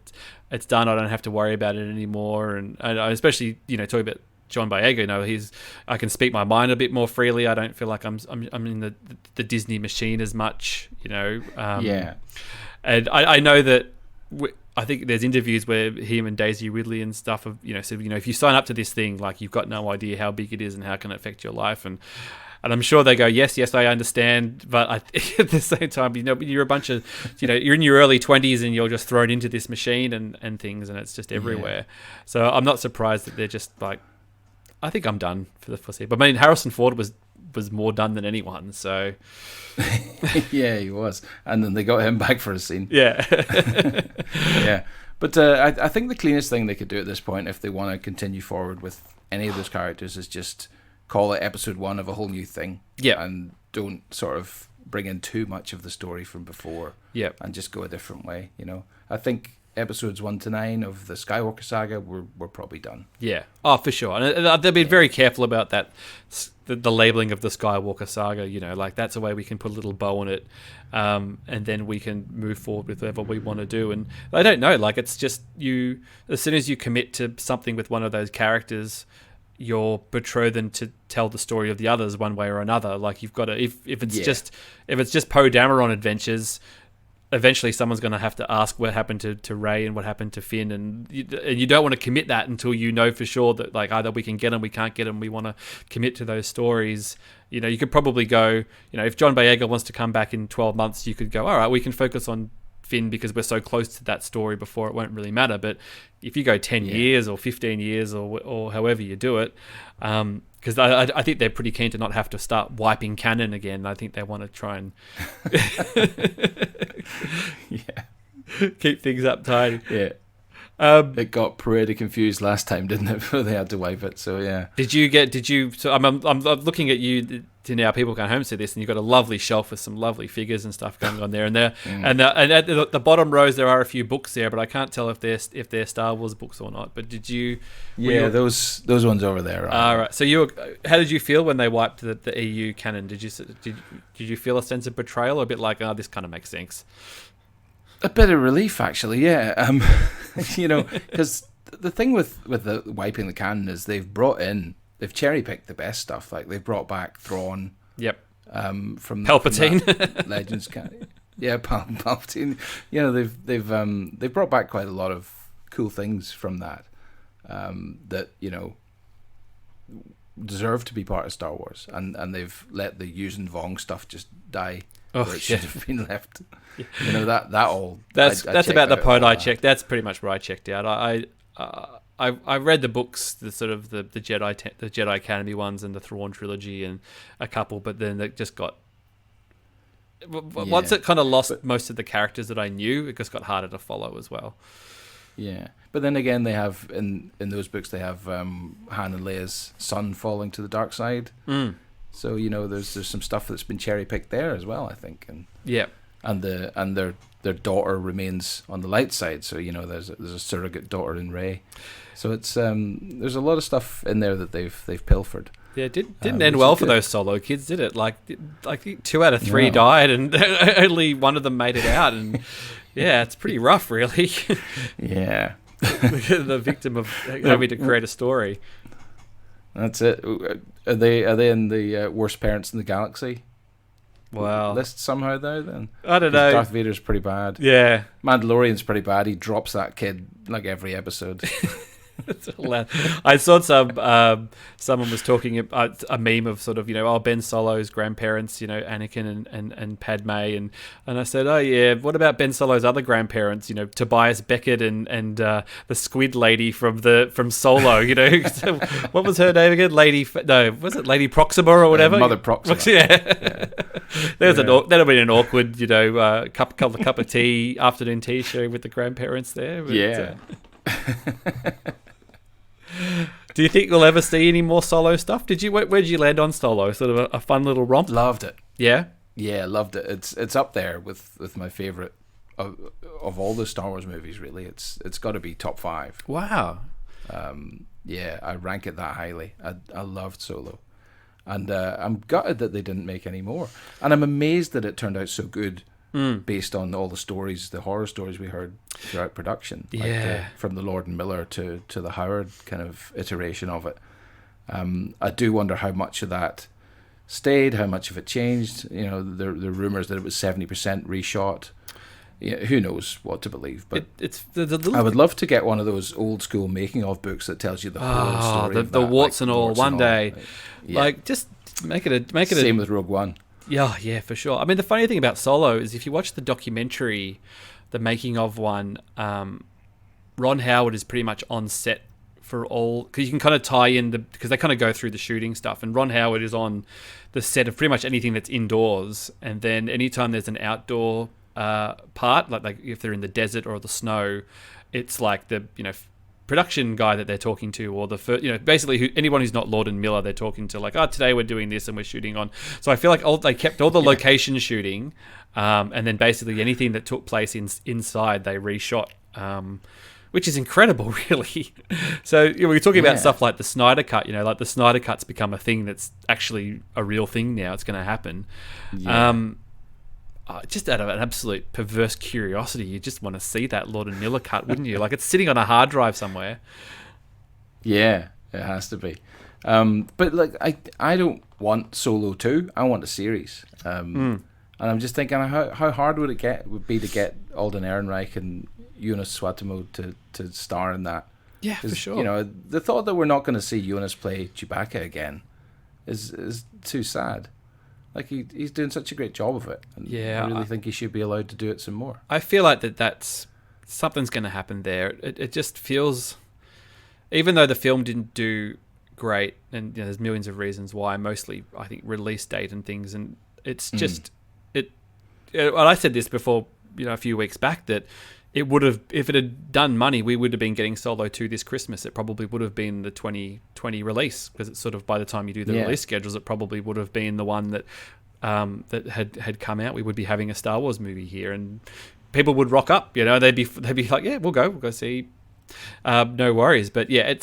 it's done. I don't have to worry about it anymore, and especially talking about John Boyega, I can speak my mind a bit more freely. I don't feel like I'm in the Disney machine as much, And I know that I think there's interviews where him and Daisy Ridley and stuff have, said, if you sign up to this thing, like, you've got no idea how big it is and how it can affect your life, and I'm sure they go, yes, I understand, but at the same time, you're a bunch of, you're in your early 20s and you're just thrown into this machine and things, and it's just everywhere. Yeah. So I'm not surprised that they're just like, I think I'm done for the foreseeable. I mean, Harrison Ford was more done than anyone, so. Yeah, he was. And then they got him back for a scene. Yeah. Yeah. But I think the cleanest thing they could do at this point, if they want to continue forward with any of those characters, is just call it episode 1 of a whole new thing. Yeah. And don't sort of bring in too much of the story from before. Yeah. And just go a different way, I think episodes 1 to 9 of the Skywalker saga were probably done. Yeah. Oh, for sure. And they've been very careful about that, the labeling of the Skywalker saga, like, that's a way we can put a little bow on it, and then we can move forward with whatever we want to do. And I don't know, like, it's just as soon as you commit to something with one of those characters, you're betrothed to tell the story of the others one way or another. Like, you've got to, if it's just Poe Dameron adventures, eventually someone's going to have to ask what happened to Rey and what happened to Finn, and you don't want to commit that until you know for sure that, like, either we can get them, we can't get them, we want to commit to those stories. You could probably go, if John Boyega wants to come back in 12 months, you could go, all right, we can focus on Finn because we're so close to that story before it won't really matter. But if you go 10 years or 15 years or however you do it, because I think they're pretty keen to not have to start wiping canon again. I think they want to try and keep things up tidy. Yeah. It got pretty confused last time, didn't it? Before they had to wipe it. So yeah. So I'm looking at you to now. People can home see this, and you've got a lovely shelf with some lovely figures and stuff going on there. And and at the bottom rows there are a few books there, but I can't tell if they're Star Wars books or not. But did you? Yeah, those ones over there. All right. So how did you feel when they wiped the EU canon? Did you feel a sense of betrayal, or a bit like, this kind of makes sense? A bit of relief, actually, yeah. Because the thing with the wiping the canon is they've cherry-picked the best stuff. Like, they've brought back Thrawn. Yep. From Palpatine. From Legends canon. Yeah, Palpatine. They've brought back quite a lot of cool things from that. That deserve to be part of Star Wars, and they've let the Yuuzhan Vong stuff just die. Oh, it should have been left. Yeah. That all. That's about the point I checked. That's pretty much where I checked out. I read the books, the sort of the Jedi Academy ones and the Thrawn trilogy and a couple, but then it just got. Once it kind of lost most of the characters that I knew, it just got harder to follow as well. Yeah, but then again, they have in those books they have Han and Leia's son falling to the dark side. Mm. So there's some stuff that's been cherry picked there as well, I think, and their daughter remains on the light side. So there's a surrogate daughter in Rey. So it's there's a lot of stuff in there that they've pilfered. Yeah, it didn't end well for those Solo kids, did it? Like 2 out of 3 died, and only one of them made it out, and yeah, it's pretty rough, really. Yeah, the victim of having to create a story. That's it. Are they in the worst parents in the galaxy? Wow. List somehow though. Then I don't know. Darth Vader's pretty bad. Yeah. Mandalorian's pretty bad. He drops that kid like every episode. I saw someone was talking about a meme of sort of, Ben Solo's grandparents, Anakin and Padme, and I said, oh yeah, what about Ben Solo's other grandparents, Tobias Beckett and the Squid lady from Solo, what was her name again? Was it Lady Proxima or whatever? Mother Proxima. Yeah. That'd have been an awkward, cup of tea, afternoon tea sharing with the grandparents there. But, yeah. Do you think we'll ever see any more Solo stuff? Where did you land on Solo? Sort of a fun little romp? Loved it. Yeah? Yeah, loved it. It's up there with my favourite of all the Star Wars movies, really. It's got to be top 5. Wow. Yeah, I rank it that highly. I loved Solo. And I'm gutted that they didn't make any more. And I'm amazed that it turned out so good based on all the stories, the horror stories we heard throughout production. Yeah. From the Lord and Miller to the Howard kind of iteration of it. I do wonder how much of that stayed, how much of it changed. The rumours that it was 70% reshot. Yeah, who knows what to believe, but I would love to get one of those old school making of books that tells you the whole story. The warts and all. One day, just make it same with Rogue One. Yeah, for sure. I mean, the funny thing about Solo is if you watch the documentary, the making of one, Ron Howard is pretty much on set for all, because you can kind of tie in because they kind of go through the shooting stuff, and Ron Howard is on the set of pretty much anything that's indoors, and then anytime there's an outdoor part, like if they're in the desert or the snow, it's like the production guy that they're talking to, or basically anyone who's not Lord and Miller, they're talking to, like, today we're doing this and we're shooting on. So I feel like they kept all the location shooting, and then basically anything that took place inside they reshot, which is incredible, really. So we're talking about stuff like the Snyder Cut. Like the Snyder Cut's become a thing that's actually a real thing now. It's going to happen. Yeah. Just out of an absolute perverse curiosity, you just want to see that Lord and Miller cut, wouldn't you? Like, it's sitting on a hard drive somewhere. Yeah, it has to be. But like, I don't want Solo 2. I want a series. And I'm just thinking, how hard would it be to get Alden Ehrenreich and Jonas Suotamo to star in that? Yeah, for sure. The thought that we're not going to see Jonas play Chewbacca again is too sad. Like, he's doing such a great job of it. And I really think he should be allowed to do it some more. I feel like that's something's going to happen there. It just feels, even though the film didn't do great, and there's millions of reasons why, mostly I think release date and things, and it's just well, I said this before, a few weeks back, that it would have, if it had done money, we would have been getting Solo 2 this Christmas. It probably would have been the 2020 release, because it's sort of, by the time you do the release schedules, it probably would have been the one that that had come out. We would be having a Star Wars movie here, and people would rock up. They'd be like, yeah, we'll go see. No worries. But yeah,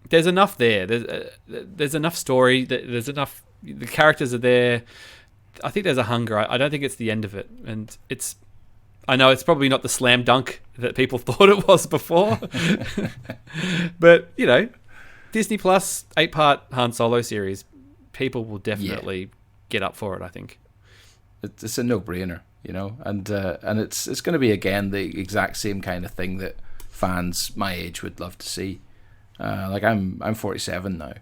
there's enough there. There's enough story. There's enough. The characters are there. I think there's a hunger. I don't think it's the end of it, and it's. I know it's probably not the slam dunk that people thought it was before. But, Disney Plus 8-part Han Solo series, people will definitely get up for it, I think. It's a no-brainer, and it's going to be, again, the exact same kind of thing that fans my age would love to see. Like, I'm 47 now.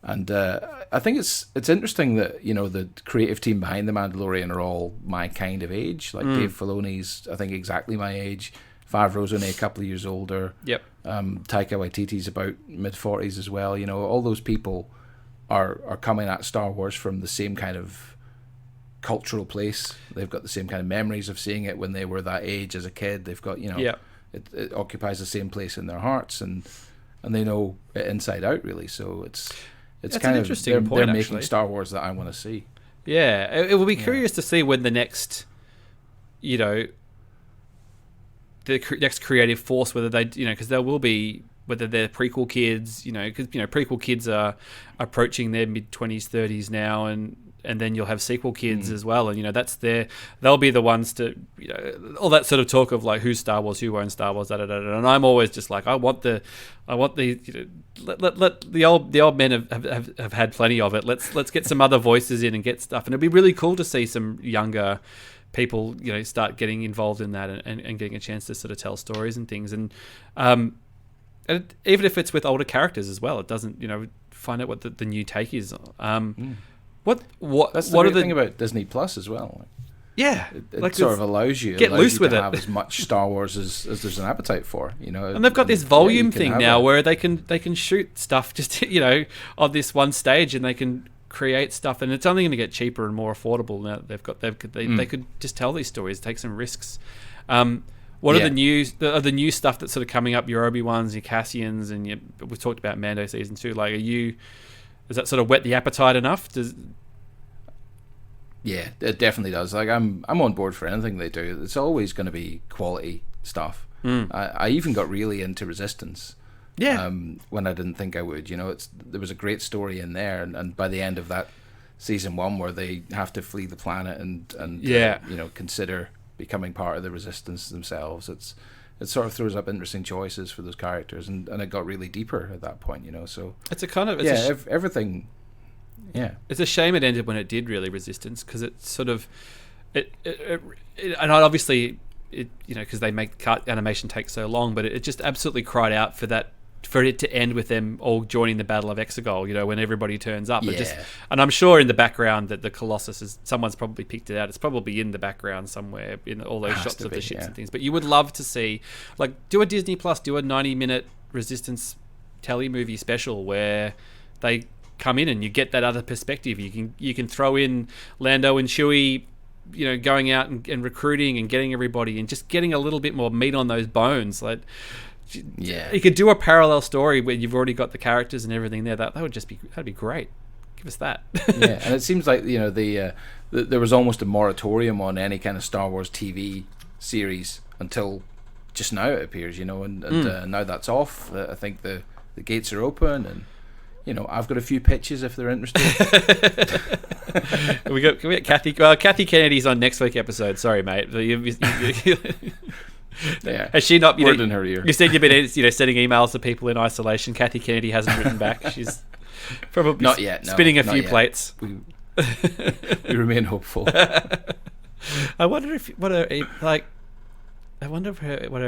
And I think it's interesting that, the creative team behind The Mandalorian are all my kind of age. Like Dave Filoni's, I think, exactly my age. Favreau's only a couple of years older. Yep. Taika Waititi's about mid-40s as well. All those people are coming at Star Wars from the same kind of cultural place. They've got the same kind of memories of seeing it when they were that age as a kid. They've got, it occupies the same place in their hearts, and they know it inside out, really. So it's kind of interesting. They're making Star Wars that I want to see. Yeah, it will be curious to see when the next, the next creative force, whether they, because there will be, whether they're prequel kids, because prequel kids are approaching their mid-20s, 30s now, and then you'll have sequel kids as well, and they'll be the ones to, all that sort of talk of like who's Star Wars, who owns Star Wars, and I'm always just like, I want the let the old men have had plenty of it. Let's get some other voices in and get stuff, and it'd be really cool to see some younger people, start getting involved in that and getting a chance to sort of tell stories and things. And and even if it's with older characters as well, it doesn't, find out what the new take is. What That's the what great are the thing about Disney Plus as well. Yeah, it sort of allows you get loose with to it. have as much Star Wars as there's an appetite for, And they've got this volume thing now where they can shoot stuff just on this one stage, and they can create stuff, and it's only going to get cheaper and more affordable now that they could just tell these stories, take some risks. What are the new stuff that's sort of coming up? Your Obi-Wans, your Cassians, and we talked about Mando season 2. Like, does that sort of whet the appetite enough? Yeah, it definitely does. Like, I'm on board for anything they do. It's always going to be quality stuff. I even got really into Resistance. Yeah. When I didn't think I would. There was a great story in there, and by the end of that season 1, where they have to flee the planet and consider becoming part of the Resistance themselves, it sort of throws up interesting choices for those characters, and it got really deper at that point. So it's a kind of everything. Yeah, it's a shame it ended when it did, really, Resistance, because it's sort of and obviously because they make animation take so long, but it just absolutely cried out for it to end with them all joining the Battle of Exegol, when everybody turns up. And I'm sure in the background that the Colossus someone's probably picked it out. It's probably in the background somewhere in all those shots of the ships and things. But you would love to see, do a Disney Plus, do a 90-minute Resistance telemovie special where they come in and you get that other perspective. You can throw in Lando and Chewie, going out and recruiting and getting everybody and just getting a little bit more meat on those bones. You could do a parallel story where you've already got the characters and everything there. That'd be great. Give us that. And it seems like there was almost a moratorium on any kind of Star Wars TV series until just now, it appears. And now that's off. I think the gates are open, and I've got a few pitches if they're interested. Can we get Kathy? Kathy Kennedy's on next week's episode. Sorry, mate. Yeah. Has she not? Word in her ear. You said you've been sending emails to people in isolation. Kathy Kennedy hasn't written back. She's probably not yet. Spinning a few plates. We remain hopeful. I wonder what her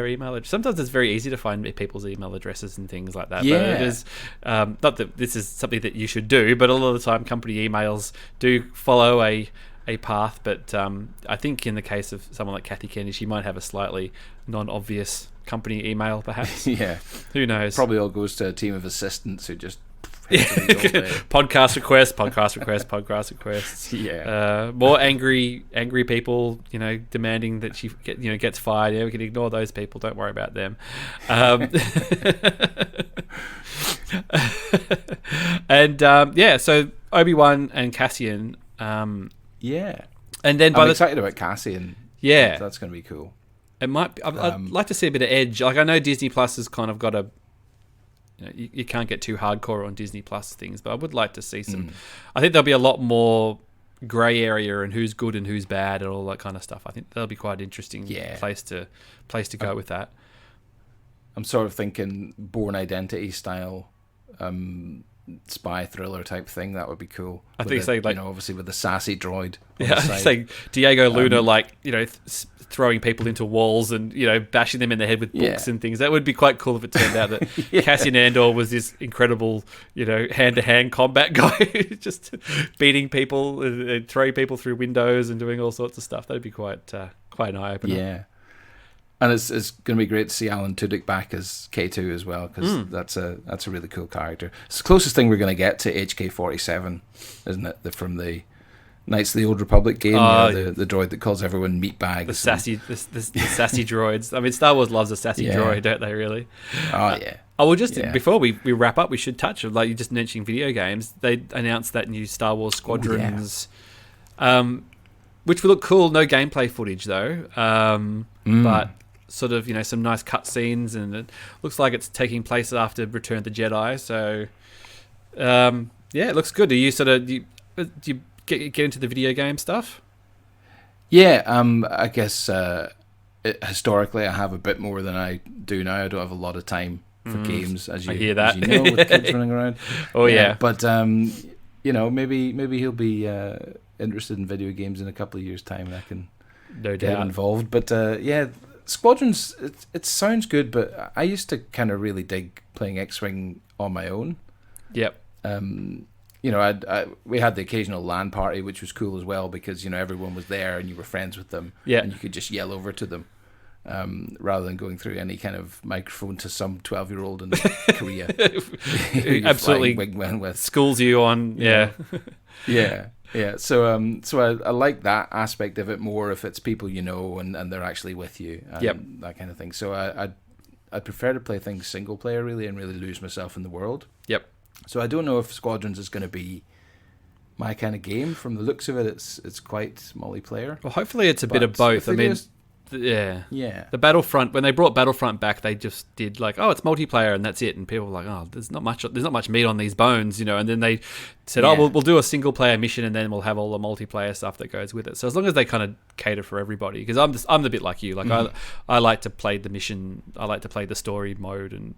email address. Sometimes it's very easy to find people's email addresses and things like that. Yeah. But it is not that this is something that you should do, but a lot of the time company emails do follow a path. But I think in the case of someone like Kathy Kennedy, she might have a slightly non-obvious company email, perhaps. Yeah. Who knows? Probably all goes to a team of assistants who just podcast requests. Yeah. More angry people, demanding that she gets fired. Yeah, we can ignore those people. Don't worry about them. So Obi-Wan and Cassian. And then I'm excited about Cassian. Yeah, that's going to be cool. It might be. I'd like to see a bit of edge. I know Disney Plus has kind of got a. You can't get too hardcore on Disney Plus things, but I would like to see some. I think there'll be a lot more grey area and who's good and who's bad and all that kind of stuff. I think that'll be quite interesting. Place to go with that. I'm sort of thinking Bourne Identity style. Spy thriller type thing. That would be cool. I think it's obviously with the sassy droid. It's like Diego Luna, throwing people into walls and bashing them in the head with books and things. That would be quite cool if it turned out that Cassian Andor was this incredible, hand-to-hand combat guy, just beating people and throwing people through windows and doing all sorts of stuff. That'd be quite an eye-opener. Yeah. And it's going to be great to see Alan Tudyk back as K2 as well, because that's a really cool character. It's the closest thing we're going to get to HK-47, isn't it? From the Knights of the Old Republic game, the droid that calls everyone meatbags. The sassy droids. I mean, Star Wars loves a sassy droid, don't they? Really? Oh yeah. Oh, well, before we wrap up, we should touch on, like you just mentioned, video games. They announced that new Star Wars Squadrons, which will look cool. No gameplay footage though, but sort of some nice cutscenes, and it looks like it's taking place after Return of the Jedi. So it looks good. Do you get into the video game stuff? Yeah, I guess historically I have a bit more than I do now. I don't have a lot of time for games, as you hear that. As you know, with kids running around. But maybe he'll be interested in video games in a couple of years' time, and I can get involved. But Squadrons, it sounds good, but I used to kind of really dig playing X-Wing on my own. Yep. You know, we had the occasional LAN party, which was cool as well because, you know, everyone was there and you were friends with them. Yeah. And you could just yell over to them rather than going through any kind of microphone to some 12-year-old in Korea. Absolutely with. Schools you on, yeah. Yeah. Yeah, so I like that aspect of it more if it's people you know and they're actually with you and that kind of thing. So I prefer to play things single player really and really lose myself in the world. Yep. So I don't know if Squadrons is going to be my kind of game. From the looks of it, it's quite multiplayer. Well, hopefully it's a bit of both. I mean, the Battlefront, when they brought Battlefront back, they just did like, oh, it's multiplayer and that's it, and people were like, oh, there's not much meat on these bones, you know. And then they said, we'll do a single player mission and then we'll have all the multiplayer stuff that goes with it. So as long as they kind of cater for everybody, because I'm a bit like you, like I like to play the mission, I like to play the story mode, and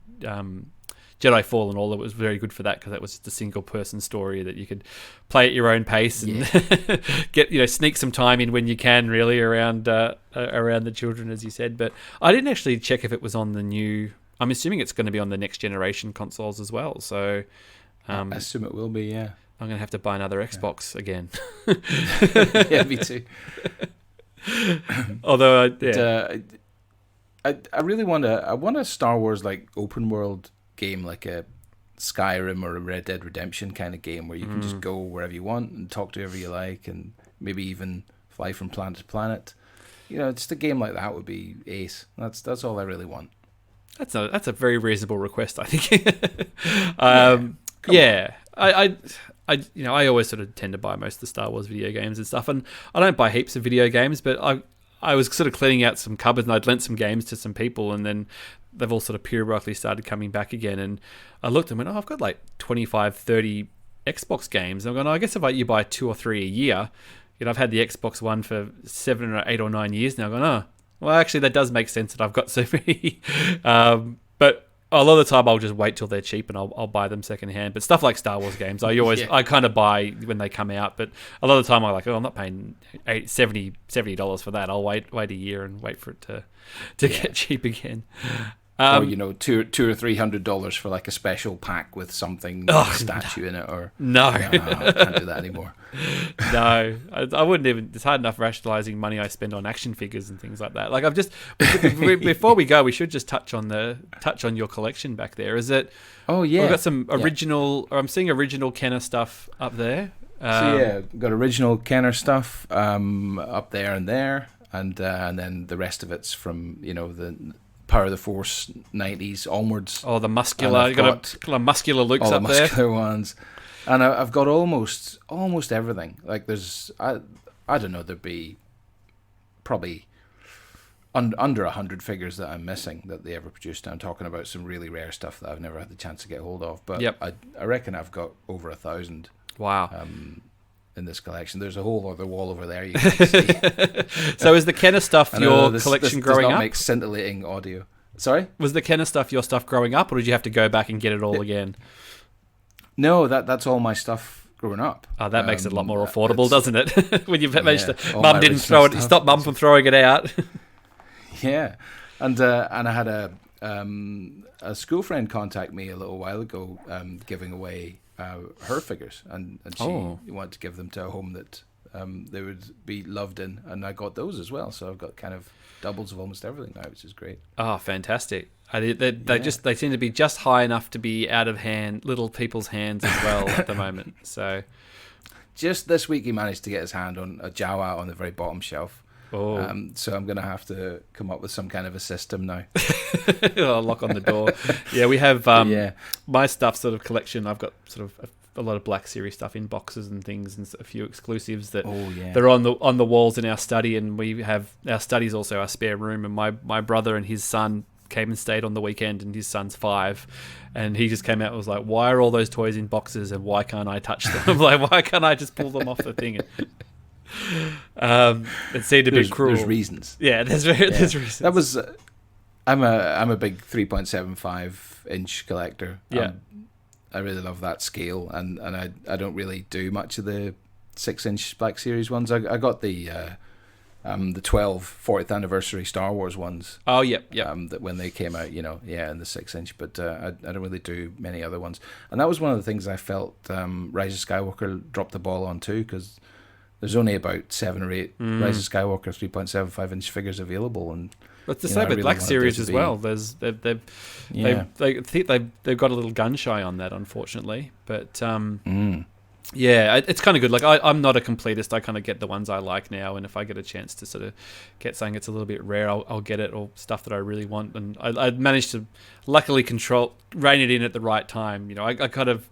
Jedi Fallen Order was very good for that because that was just a single person story that you could play at your own pace and get, you know, sneak some time in when you can, really, around the children, as you said. But I didn't actually check if it was on the new. I'm assuming it's going to be on the next generation consoles as well. So I assume it will be. Yeah, I'm going to have to buy another Xbox again. Yeah, me too. Although, I really want a Star Wars like open world game, like a Skyrim or a Red Dead Redemption kind of game where you can just go wherever you want and talk to whoever you like and maybe even fly from planet to planet. You know, just a game like that would be ace. That's all I really want. That's a very reasonable request, I think. I always sort of tend to buy most of the Star Wars video games and stuff, and I don't buy heaps of video games, but I was sort of cleaning out some cupboards and I'd lent some games to some people, and then they've all sort of periodically started coming back again. And I looked and went, I've got like 25, 30 Xbox games. And I'm going, I guess if you buy 2 or 3 a year, you know, I've had the Xbox One for 7 or 8 or 9 years now. I'm going, well, actually, that does make sense that I've got so many. But a lot of the time, I'll just wait till they're cheap and I'll buy them secondhand. But stuff like Star Wars games, I kind of buy when they come out. But a lot of the time, I'm like, I'm not paying $70 for that. I'll wait a year and wait for it to get cheap again. Or, you know, $200 or $300 for like a special pack with something statue in it, or I can't do that anymore. No, I wouldn't even. It's hard enough rationalizing money I spend on action figures and things like that. Like before we go, we should just touch on your collection back there. Is it? Oh yeah, we've got some original. Or I'm seeing original Kenner stuff up there. We've got original Kenner stuff up there, and then the rest of it's from, you know, the Power of the Force 90s onwards. Oh, the muscular, you got a muscular looks up there. All the muscular ones. And I've got almost everything. Like there's, I don't know, there'd be probably under 100 figures that I'm missing that they ever produced. I'm talking about some really rare stuff that I've never had the chance to get hold of. But I reckon I've got over 1,000. Wow. In this collection, there's a whole other wall over there you can see. So is the Kenner stuff your collection growing up? Does not make scintillating audio. Sorry? Was the Kenner stuff your stuff growing up, or did you have to go back and get it all again? No, that's all my stuff growing up. Oh, that makes it a lot more affordable, doesn't it? When you've managed to, Mum didn't throw it. Stop Mum from throwing it out. Yeah, and I had a school friend contact me a little while ago, giving away her figures, and she wanted to give them to a home that they would be loved in, and I got those as well. So I've got kind of doubles of almost everything now, which is great. Oh, fantastic! They seem to be just high enough to be out of little people's hands as well at the moment. So just this week he managed to get his hand on a Jawa on the very bottom shelf. So I'm going to have to come up with some kind of a system now. Lock on the door. Yeah, we have my stuff sort of collection. I've got sort of a lot of Black Series stuff in boxes and things, and a few exclusives that they're on the walls in our study. And we have our study's also our spare room. And my brother and his son came and stayed on the weekend, and his son's 5, and he just came out and was like, "Why are all those toys in boxes, and why can't I touch them?" I'm like, "Why can't I just pull them off the thing?" It seemed a bit cruel. There's reasons. Yeah, there's reasons. That was. I'm a big 3.75 inch collector. Yeah, I really love that scale, and I don't really do much of the 6-inch Black Series ones. I got the the 40th anniversary Star Wars ones. Oh, yep. That when they came out, in the 6-inch, but I don't really do many other ones. And that was one of the things I felt Rise of Skywalker dropped the ball on too, because there's only about 7 or 8 Rise of Skywalker 3.75-inch figures available, and it's the same with Black Series as well. They've got a little gun shy on that, unfortunately, but yeah, it's kind of good. Like I'm not a completist. I kind of get the ones I like now, and if I get a chance to sort of get something that's a little bit rare, I'll get it, or stuff that I really want. And I managed to luckily rein it in at the right time. I kind of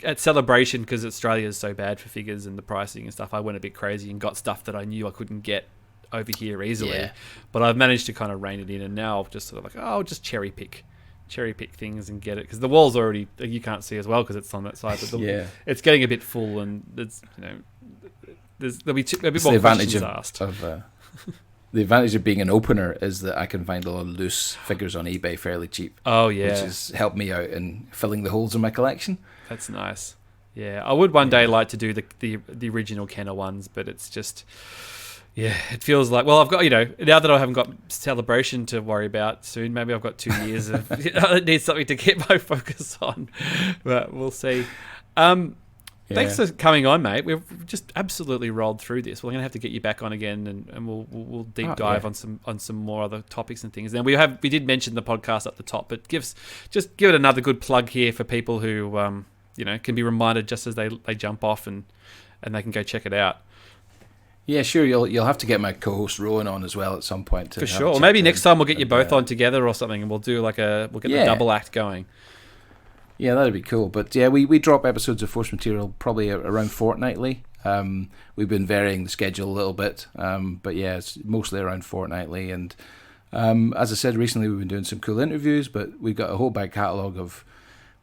at Celebration, because Australia is so bad for figures and the pricing and stuff, I went a bit crazy and got stuff that I knew I couldn't get over here easily. Yeah. But I've managed to kind of rein it in, and now I'll just sort of like, I'll just cherry pick things and get it, because the wall's already, you can't see as well because it's on that side, but it's getting a bit full, and there'll be a bit more questions asked. The advantage of being an opener is that I can find a lot of loose figures on eBay fairly cheap. Oh yeah, which has helped me out in filling the holes in my collection. That's nice. Yeah, I would one day like to do the original Kenner ones, but it's just, yeah, it feels like, well, I've got, now that I haven't got Celebration to worry about soon, maybe I've got 2 years of, I need something to get my focus on, but we'll see. Thanks for coming on, mate. We've just absolutely rolled through this. We're going to have to get you back on again, and we'll deep dive on some more other topics and things. And we did mention the podcast at the top, but give it another good plug here for people who can be reminded just as they jump off, and they can go check it out. Yeah, sure. You'll have to get my co-host Rowan on as well at some point. For sure. Or maybe next time we'll get you both on together or something, and we'll do we'll get the double act going. Yeah, that'd be cool. But yeah, we drop episodes of Force Material probably around fortnightly. We've been varying the schedule a little bit, but yeah, it's mostly around fortnightly. And as I said, recently we've been doing some cool interviews, but we've got a whole back catalogue of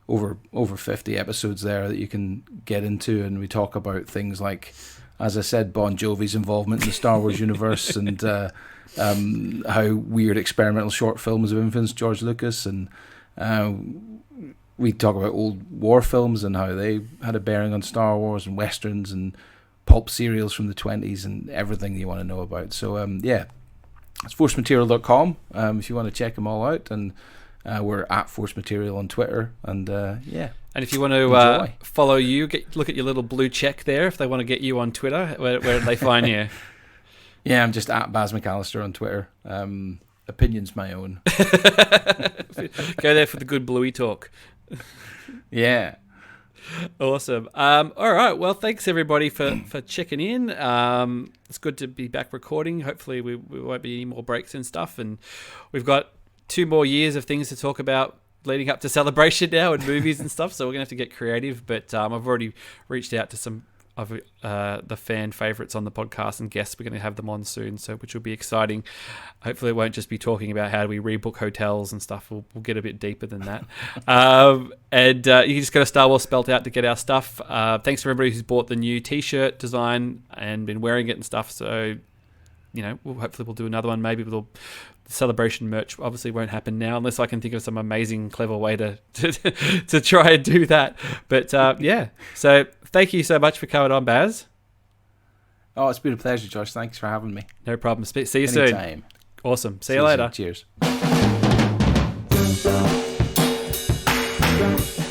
over 50 episodes there that you can get into, and we talk about things like, as I said, Bon Jovi's involvement in the Star Wars universe, and how weird experimental short films have influenced George Lucas, and we talk about old war films and how they had a bearing on Star Wars, and westerns and pulp serials from the 20s, and everything you want to know about. So it's forcematerial.com if you want to check them all out, and we're at Force Material on Twitter, and and if you want to follow you, look at your little blue check there. If they want to get you on Twitter, where do they find you? Yeah, I'm just at Baz McAlister on Twitter. Opinions my own. Go there for the good Bluey talk. Yeah. Awesome. All right. Well, thanks everybody for checking in. It's good to be back recording. Hopefully we won't be any more breaks and stuff. And we've got 2 more years of things to talk about leading up to Celebration now, and movies and stuff. So we're going to have to get creative. But I've already reached out to some of the fan favorites on the podcast and guests. We're going to have them on soon, which will be exciting. Hopefully it won't just be talking about how do we rebook hotels and stuff. We'll get a bit deeper than that. And you just go to Star Wars Spelt Out to get our stuff. Thanks for everybody who's bought the new t-shirt design and been wearing it and stuff. So hopefully we'll do another one. Maybe the Celebration merch obviously won't happen now unless I can think of some amazing clever way to try and do that. But so thank you so much for coming on, Baz. Oh, it's been a pleasure, Josh. Thanks for having me. No problem. See you Anytime. soon. Awesome. See you later. Soon. Cheers.